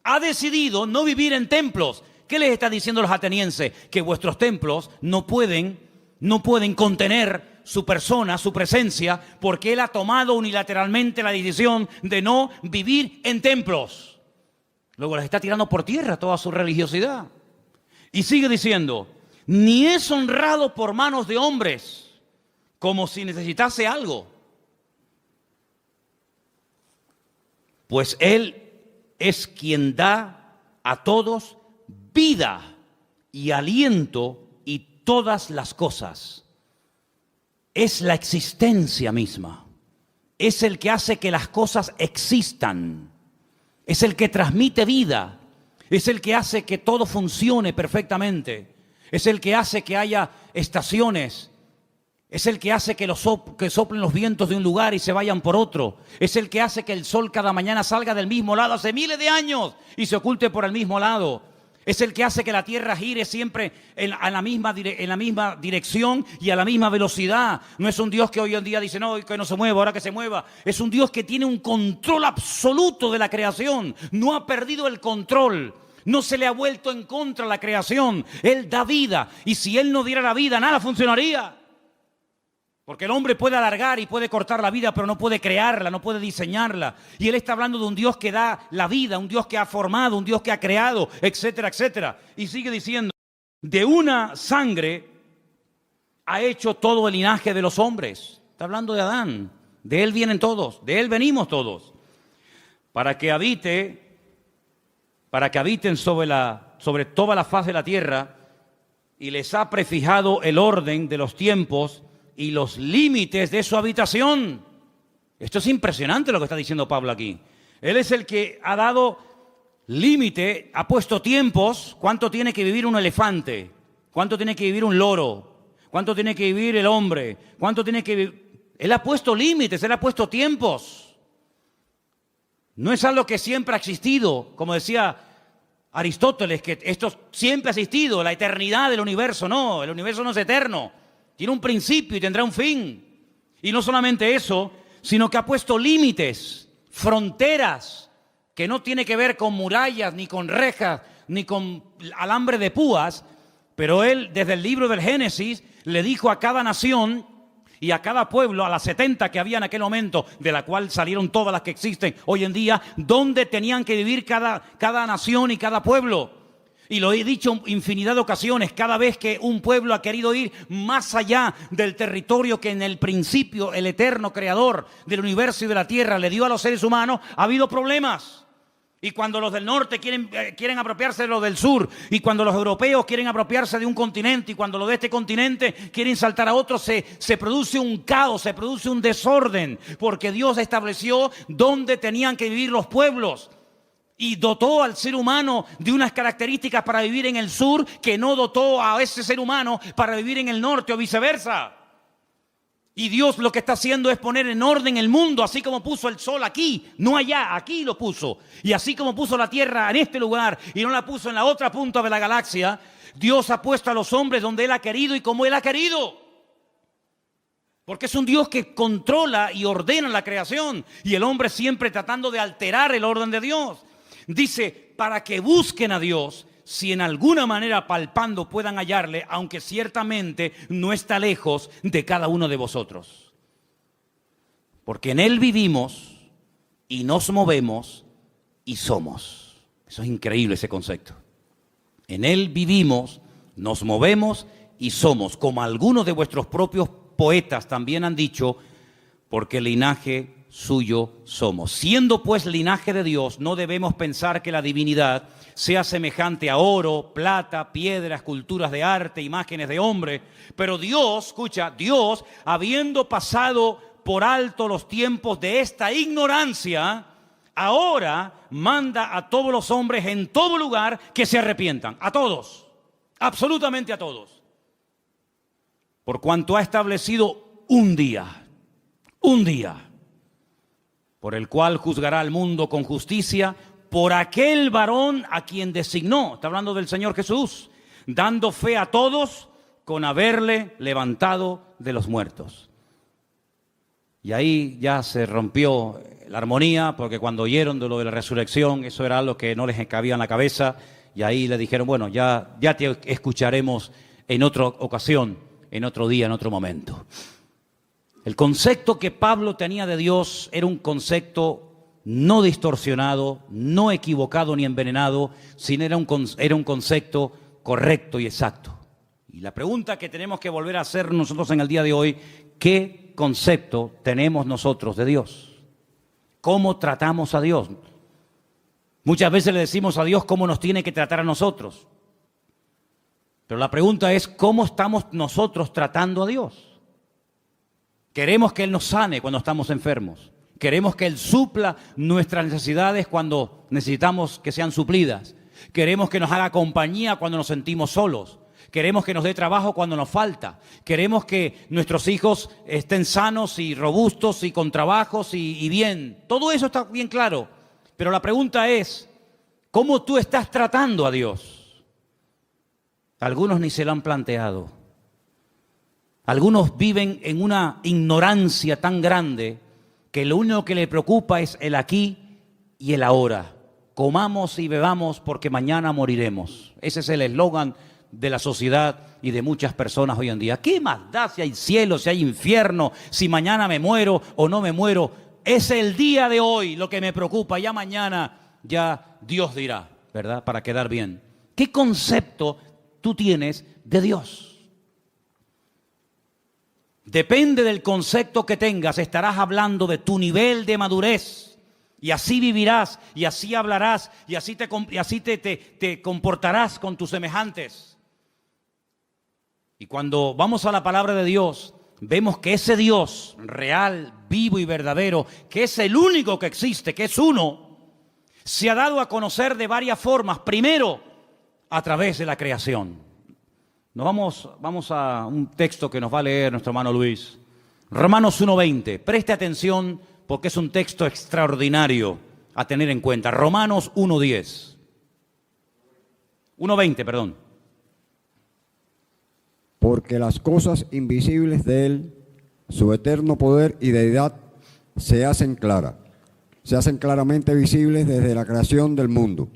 ha decidido no vivir en templos. ¿Qué les está diciendo los atenienses? Que vuestros templos no pueden contener su persona, su presencia, porque Él ha tomado unilateralmente la decisión de no vivir en templos. Luego les está tirando por tierra toda su religiosidad. Y sigue diciendo, ni es honrado por manos de hombres, como si necesitase algo. Pues Él es quien da a todos vida y aliento y todas las cosas. Es la existencia misma. Es el que hace que las cosas existan. Es el que transmite vida. Es el que hace que todo funcione perfectamente. Es el que hace que haya estaciones. Es el que hace que soplen los vientos de un lugar y se vayan por otro. Es el que hace que el sol cada mañana salga del mismo lado hace miles de años y se oculte por el mismo lado. Es el que hace que la tierra gire siempre en la misma dirección y a la misma velocidad. No es un Dios que hoy en día dice, no, que no se mueva, ahora que se mueva. Es un Dios que tiene un control absoluto de la creación. No ha perdido el control. No se le ha vuelto en contra la creación. Él da vida. Y si Él no diera la vida, nada funcionaría. Porque el hombre puede alargar y puede cortar la vida, pero no puede crearla, no puede diseñarla. Y Él está hablando de un Dios que da la vida, un Dios que ha formado, un Dios que ha creado, etcétera, etcétera. Y sigue diciendo, de una sangre ha hecho todo el linaje de los hombres. Está hablando de Adán. De Él vienen todos, de Él venimos todos. Para que habiten sobre toda la faz de la tierra, y les ha prefijado el orden de los tiempos y los límites de su habitación. Esto es impresionante lo que está diciendo Pablo aquí. Él es el que ha dado límite, ha puesto tiempos. ¿Cuánto tiene que vivir un elefante? ¿Cuánto tiene que vivir un loro? ¿Cuánto tiene que vivir el hombre? ¿Cuánto tiene que vivir? Él ha puesto límites, Él ha puesto tiempos. No es algo que siempre ha existido, como decía Aristóteles, que esto siempre ha existido, la eternidad del universo. No, el universo no es eterno. Tiene un principio y tendrá un fin. Y no solamente eso, sino que ha puesto límites, fronteras, que no tiene que ver con murallas, ni con rejas, ni con alambre de púas. Pero Él, desde el libro del Génesis, le dijo a cada nación y a cada pueblo, a las 70 que había en aquel momento, de la cual salieron todas las que existen hoy en día, dónde tenían que vivir cada nación y cada pueblo. Y lo he dicho infinidad de ocasiones, cada vez que un pueblo ha querido ir más allá del territorio que en el principio el eterno creador del universo y de la tierra le dio a los seres humanos, ha habido problemas. Y cuando los del norte quieren apropiarse de los del sur, y cuando los europeos quieren apropiarse de un continente, y cuando los de este continente quieren saltar a otro, se produce un caos, se produce un desorden, porque Dios estableció dónde tenían que vivir los pueblos. Y dotó al ser humano de unas características para vivir en el sur que no dotó a ese ser humano para vivir en el norte o viceversa. Y Dios lo que está haciendo es poner en orden el mundo, así como puso el sol aquí, no allá, aquí lo puso. Y así como puso la tierra en este lugar y no la puso en la otra punta de la galaxia, Dios ha puesto a los hombres donde Él ha querido y como Él ha querido. Porque es un Dios que controla y ordena la creación. Y el hombre siempre tratando de alterar el orden de Dice, para que busquen a Dios, si en alguna manera palpando puedan hallarle, aunque ciertamente no está lejos de cada uno de vosotros. Porque en Él vivimos y nos movemos y somos. Eso es increíble, ese concepto. En Él vivimos, nos movemos y somos, como algunos de vuestros propios poetas también han dicho, porque linaje suyo somos. Siendo pues linaje de Dios, no debemos pensar que la divinidad sea semejante a oro, plata, piedra, esculturas de arte, imágenes de hombre. Pero Dios, escucha, Dios, habiendo pasado por alto los tiempos de esta ignorancia, ahora manda a todos los hombres en todo lugar que se arrepientan. A todos, absolutamente a todos. Por cuanto ha establecido un día, por el cual juzgará al mundo con justicia por aquel varón a quien designó, está hablando del Señor Jesús, dando fe a todos con haberle levantado de los muertos. Y ahí ya se rompió la armonía, porque cuando oyeron de lo de la resurrección, eso era algo que no les cabía en la cabeza, y ahí le dijeron, bueno, ya te escucharemos en otra ocasión, en otro día, en otro momento. El concepto que Pablo tenía de Dios era un concepto no distorsionado, no equivocado ni envenenado, sino era un concepto correcto y exacto. Y la pregunta que tenemos que volver a hacer nosotros en el día de hoy, ¿qué concepto tenemos nosotros de Dios? ¿Cómo tratamos a Dios? Muchas veces le decimos a Dios cómo nos tiene que tratar a nosotros. Pero la pregunta es, ¿cómo estamos nosotros tratando a Dios? Queremos que Él nos sane cuando estamos enfermos. Queremos que Él supla nuestras necesidades cuando necesitamos que sean suplidas. Queremos que nos haga compañía cuando nos sentimos solos. Queremos que nos dé trabajo cuando nos falta. Queremos que nuestros hijos estén sanos y robustos y con trabajos y bien. Todo eso está bien claro. Pero la pregunta es, ¿cómo tú estás tratando a Dios? Algunos ni se lo han planteado. Algunos viven en una ignorancia tan grande que lo único que les preocupa es el aquí y el ahora. Comamos y bebamos porque mañana moriremos. Ese es el eslogan de la sociedad y de muchas personas hoy en día. ¿Qué más da si hay cielo, si hay infierno, si mañana me muero o no me muero? Es el día de hoy lo que me preocupa. Ya mañana ya Dios dirá, ¿verdad? Para quedar bien. ¿Qué concepto tú tienes de Dios? Depende del concepto que tengas, estarás hablando de tu nivel de madurez. Y así vivirás, y así hablarás, y así te comportarás con tus semejantes. Y cuando vamos a la palabra de Dios, vemos que ese Dios real, vivo y verdadero, que es el único que existe, que es uno, se ha dado a conocer de varias formas. Primero, a través de la creación. Vamos a un texto que nos va a leer nuestro hermano Luis. Romanos 1:20. Preste atención porque es un texto extraordinario a tener en cuenta. Romanos 1:10. 1:20, perdón. Porque las cosas invisibles de Él, su eterno poder y deidad, se hacen claramente visibles desde la creación del mundo,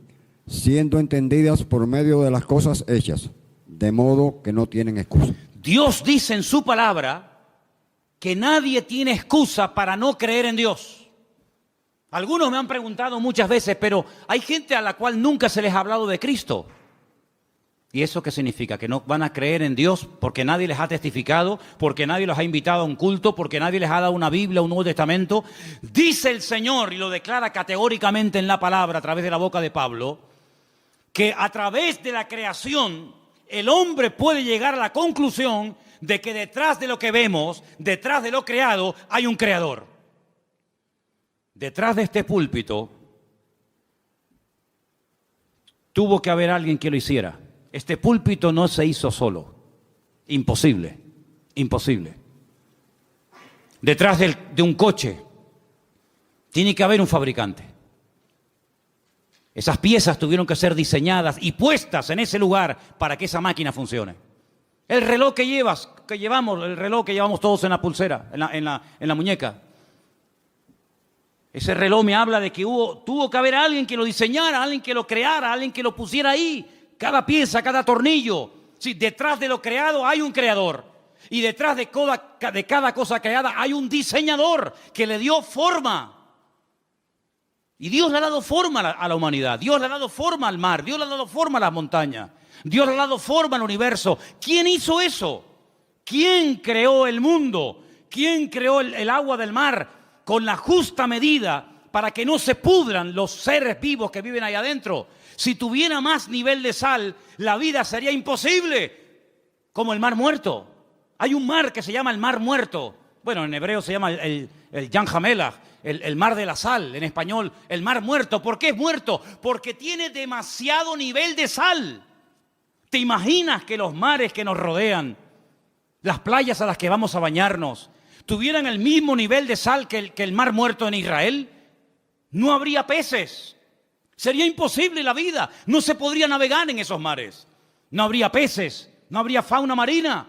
siendo entendidas por medio de las cosas hechas, de modo que no tienen excusa. Dios dice en su palabra que nadie tiene excusa para no creer en Dios. Algunos me han preguntado muchas veces, pero hay gente a la cual nunca se les ha hablado de Cristo. ¿Y eso qué significa? ¿Que no van a creer en Dios porque nadie les ha testificado, porque nadie los ha invitado a un culto, porque nadie les ha dado una Biblia, un Nuevo Testamento? Dice el Señor, y lo declara categóricamente en la palabra a través de la boca de Pablo, que a través de la creación el hombre puede llegar a la conclusión de que detrás de lo que vemos, detrás de lo creado, hay un creador. Detrás de este púlpito tuvo que haber alguien que lo hiciera. Este púlpito no se hizo solo. Imposible, imposible. Detrás de un coche tiene que haber un fabricante. Esas piezas tuvieron que ser diseñadas y puestas en ese lugar para que esa máquina funcione. El reloj que llevamos, el reloj que llevamos todos en la pulsera, en la muñeca. Ese reloj me habla de que tuvo que haber alguien que lo diseñara, alguien que lo creara, alguien que lo pusiera ahí cada pieza, cada tornillo. Sí, detrás de lo creado hay un creador. Y detrás de cada cosa creada hay un diseñador que le dio forma. Y Dios le ha dado forma a la humanidad. Dios le ha dado forma al mar. Dios le ha dado forma a las montañas. Dios le ha dado forma al universo. ¿Quién hizo eso? ¿Quién creó el mundo? ¿Quién creó el agua del mar con la justa medida para que no se pudran los seres vivos que viven ahí adentro? Si tuviera más nivel de sal, la vida sería imposible, como el mar muerto. Hay un mar que se llama el mar muerto. Bueno, en hebreo se llama el Yam HaMelach, el mar de la sal. En español, el mar muerto. ¿Por qué es muerto? Porque tiene demasiado nivel de sal. ¿Te imaginas que los mares que nos rodean, las playas a las que vamos a bañarnos, tuvieran el mismo nivel de sal que el mar muerto en Israel? No habría peces. Sería imposible la vida. No se podría navegar en esos mares. No habría peces, no habría fauna marina.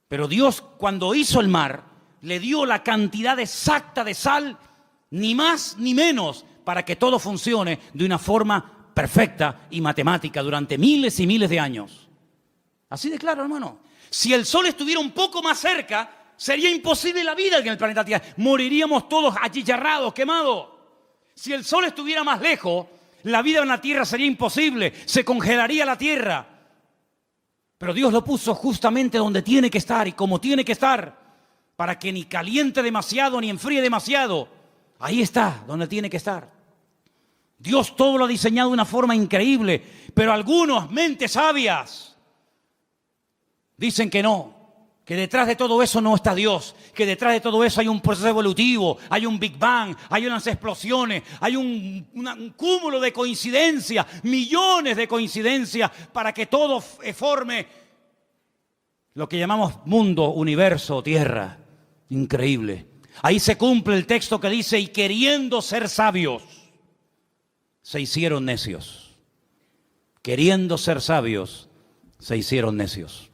Pero Dios, cuando hizo el mar, le dio la cantidad exacta de sal, ni más ni menos, para que todo funcione de una forma perfecta y matemática durante miles y miles de años. Así de claro, hermano. Si el sol estuviera un poco más cerca, sería imposible la vida en el planeta Tierra. Moriríamos todos achicharrados, quemados. Si el sol estuviera más lejos, la vida en la Tierra sería imposible. Se congelaría la Tierra. Pero Dios lo puso justamente donde tiene que estar y como tiene que estar, para que ni caliente demasiado ni enfríe demasiado. Ahí está, donde tiene que estar. Dios todo lo ha diseñado de una forma increíble, pero algunos, mentes sabias, dicen que no, que detrás de todo eso no está Dios, que detrás de todo eso hay un proceso evolutivo, hay un Big Bang, hay unas explosiones, hay un cúmulo de coincidencias, millones de coincidencias para que todo forme lo que llamamos mundo, universo, tierra. Increíble. Ahí se cumple el texto que dice: y queriendo ser sabios, se hicieron necios. Queriendo ser sabios, se hicieron necios.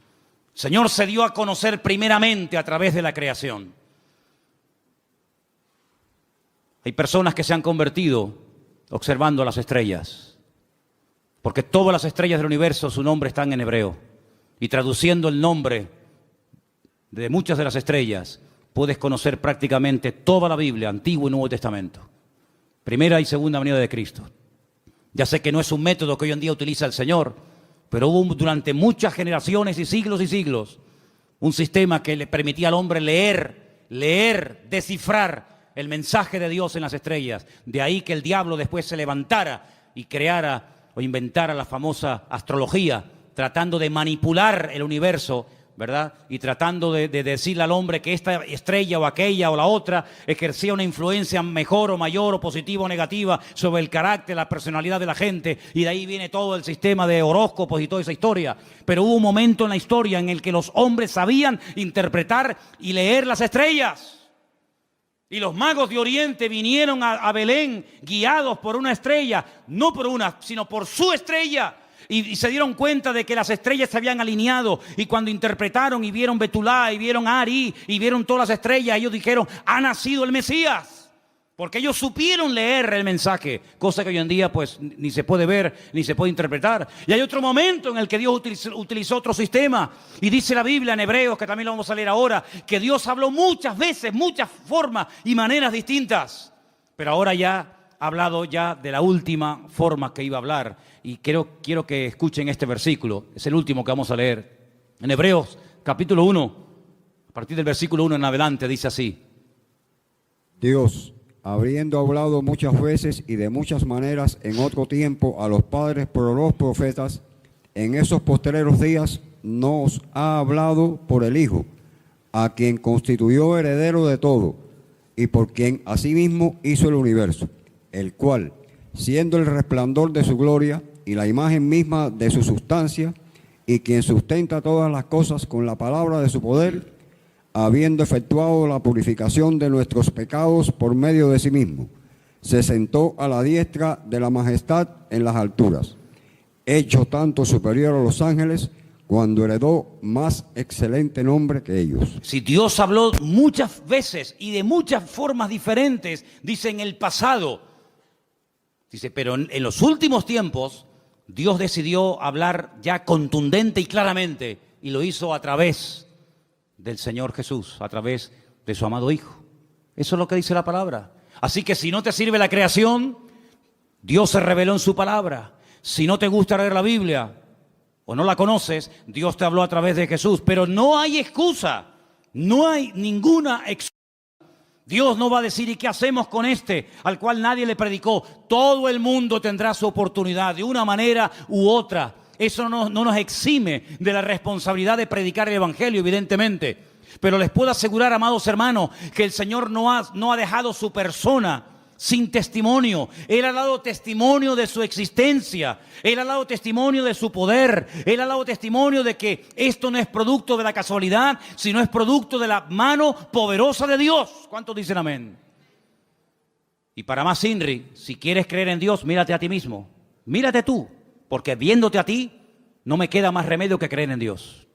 El Señor se dio a conocer primeramente a través de la creación. Hay personas que se han convertido observando las estrellas, porque todas las estrellas del universo, su nombre está en hebreo. Y traduciendo el nombre de muchas de las estrellas, puedes conocer prácticamente toda la Biblia, Antiguo y Nuevo Testamento. Primera y segunda venida de Cristo. Ya sé que no es un método que hoy en día utiliza el Señor, pero hubo durante muchas generaciones y siglos, un sistema que le permitía al hombre leer, descifrar el mensaje de Dios en las estrellas. De ahí que el diablo después se levantara y creara o inventara la famosa astrología, tratando de manipular el universo, ¿verdad? Y tratando de decirle al hombre que esta estrella o aquella o la otra ejercía una influencia mejor o mayor o positiva o negativa sobre el carácter, la personalidad de la gente, y de ahí viene todo el sistema de horóscopos y toda esa historia. Pero hubo un momento en la historia en el que los hombres sabían interpretar y leer las estrellas. Y los magos de Oriente vinieron a Belén guiados por una estrella, no por una, sino por su estrella. Y se dieron cuenta de que las estrellas se habían alineado, y cuando interpretaron y vieron Betulá y vieron Ari y vieron todas las estrellas, ellos dijeron: ha nacido el Mesías, porque ellos supieron leer el mensaje, cosa que hoy en día pues ni se puede ver ni se puede interpretar. Y hay otro momento en el que Dios utilizó otro sistema, y dice la Biblia en Hebreos, que también lo vamos a leer ahora, que Dios habló muchas veces, muchas formas y maneras distintas, pero ahora ya ha hablado ya de la última forma que iba a hablar. Y quiero que escuchen este versículo. Es el último que vamos a leer. En Hebreos, capítulo 1, a partir del versículo 1 en adelante, dice así: Dios, habiendo hablado muchas veces y de muchas maneras en otro tiempo a los padres por los profetas, en esos postreros días nos ha hablado por el Hijo, a quien constituyó heredero de todo, y por quien asimismo hizo el universo, el cual, siendo el resplandor de su gloria y la imagen misma de su sustancia, y quien sustenta todas las cosas con la palabra de su poder, habiendo efectuado la purificación de nuestros pecados por medio de sí mismo, se sentó a la diestra de la majestad en las alturas, hecho tanto superior a los ángeles, cuando heredó más excelente nombre que ellos. Si Dios habló muchas veces y de muchas formas diferentes, dice en el pasado, dice, pero en los últimos tiempos Dios decidió hablar ya contundente y claramente, y lo hizo a través del Señor Jesús, a través de su amado Hijo. Eso es lo que dice la palabra. Así que si no te sirve la creación, Dios se reveló en su palabra. Si no te gusta leer la Biblia o no la conoces, Dios te habló a través de Jesús. Pero no hay excusa, no hay ninguna excusa. Dios no va a decir, ¿y qué hacemos con este al cual nadie le predicó? Todo el mundo tendrá su oportunidad de una manera u otra. Eso no nos exime de la responsabilidad de predicar el Evangelio, evidentemente. Pero les puedo asegurar, amados hermanos, que el Señor no ha dejado su persona sin testimonio. Él ha dado testimonio de su existencia. Él ha dado testimonio de su poder. Él ha dado testimonio de que esto no es producto de la casualidad, sino es producto de la mano poderosa de Dios. ¿Cuántos dicen amén? Y para más INRI, si quieres creer en Dios, mírate a ti mismo. Mírate tú, porque viéndote a ti, no me queda más remedio que creer en Dios.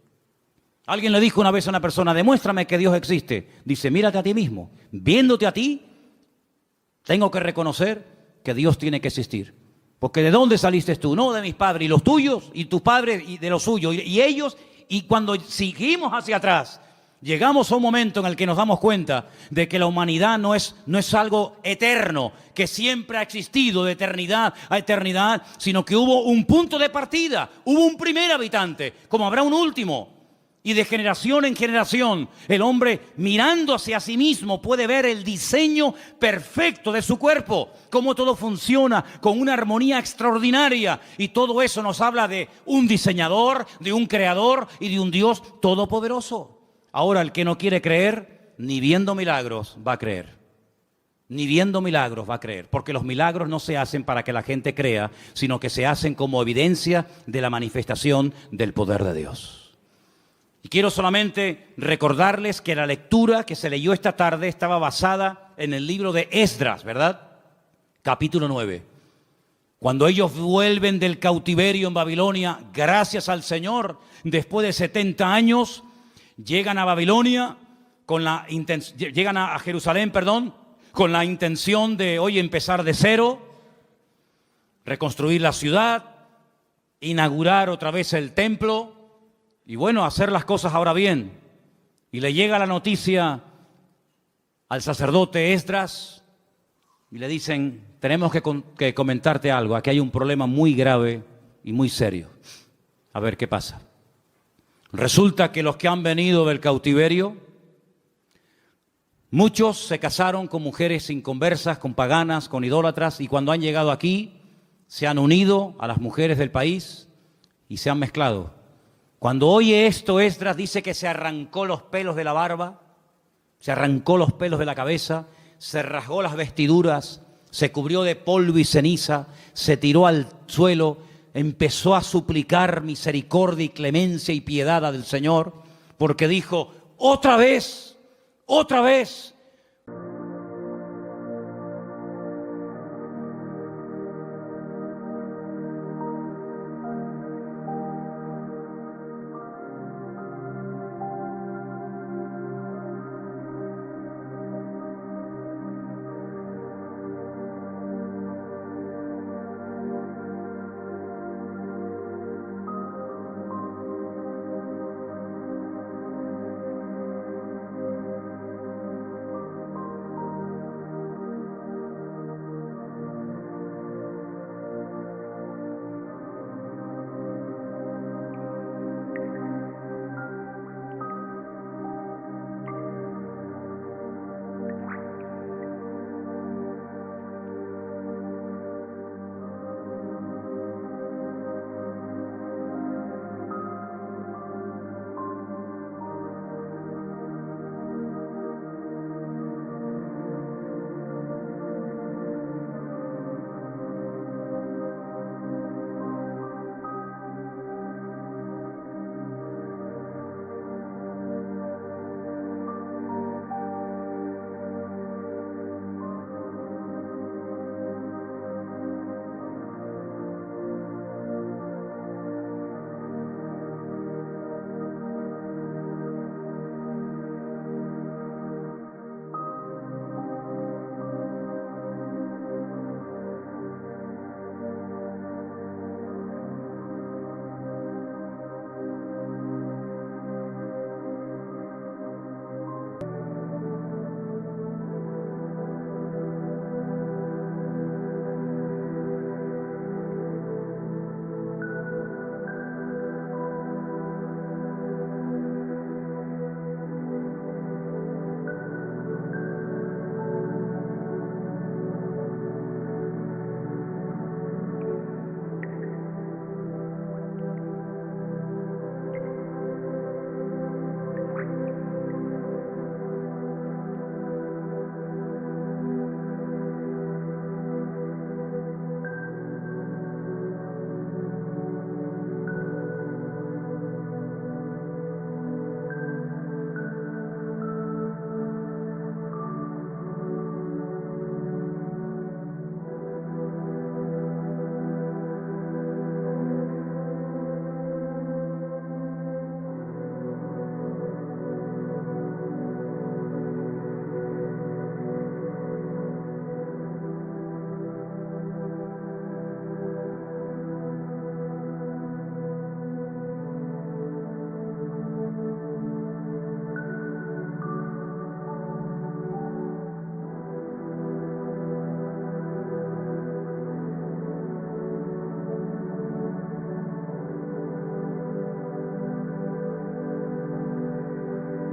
Alguien le dijo una vez a una persona, demuéstrame que Dios existe. Dice, mírate a ti mismo. Viéndote a ti, tengo que reconocer que Dios tiene que existir. Porque ¿de dónde saliste tú? No, de mis padres. Y los tuyos, y tus padres, y de los suyos. Y ellos, y cuando seguimos hacia atrás, llegamos a un momento en el que nos damos cuenta de que la humanidad no es algo eterno, que siempre ha existido de eternidad a eternidad, sino que hubo un punto de partida, hubo un primer habitante, como habrá un último. Y de generación en generación, el hombre mirando hacia sí mismo puede ver el diseño perfecto de su cuerpo, cómo todo funciona con una armonía extraordinaria. Y todo eso nos habla de un diseñador, de un creador y de un Dios todopoderoso. Ahora, el que no quiere creer, ni viendo milagros va a creer. Ni viendo milagros va a creer, porque los milagros no se hacen para que la gente crea, sino que se hacen como evidencia de la manifestación del poder de Dios. Y quiero solamente recordarles que la lectura que se leyó esta tarde estaba basada en el libro de Esdras, ¿verdad? Capítulo 9. Cuando ellos vuelven del cautiverio en Babilonia, gracias al Señor, después de 70 años, llegan a Babilonia, llegan a Jerusalén, con la intención de hoy empezar de cero, reconstruir la ciudad, inaugurar otra vez el templo, y bueno, hacer las cosas ahora bien. Y le llega la noticia al sacerdote Esdras y le dicen, tenemos que comentarte algo, aquí hay un problema muy grave y muy serio. A ver qué pasa. Resulta que los que han venido del cautiverio, muchos se casaron con mujeres inconversas, con paganas, con idólatras, y cuando han llegado aquí, se han unido a las mujeres del país y se han mezclado. Cuando oye esto, Esdras dice que se arrancó los pelos de la barba, se arrancó los pelos de la cabeza, se rasgó las vestiduras, se cubrió de polvo y ceniza, se tiró al suelo, empezó a suplicar misericordia y clemencia y piedad del Señor, porque dijo, otra vez,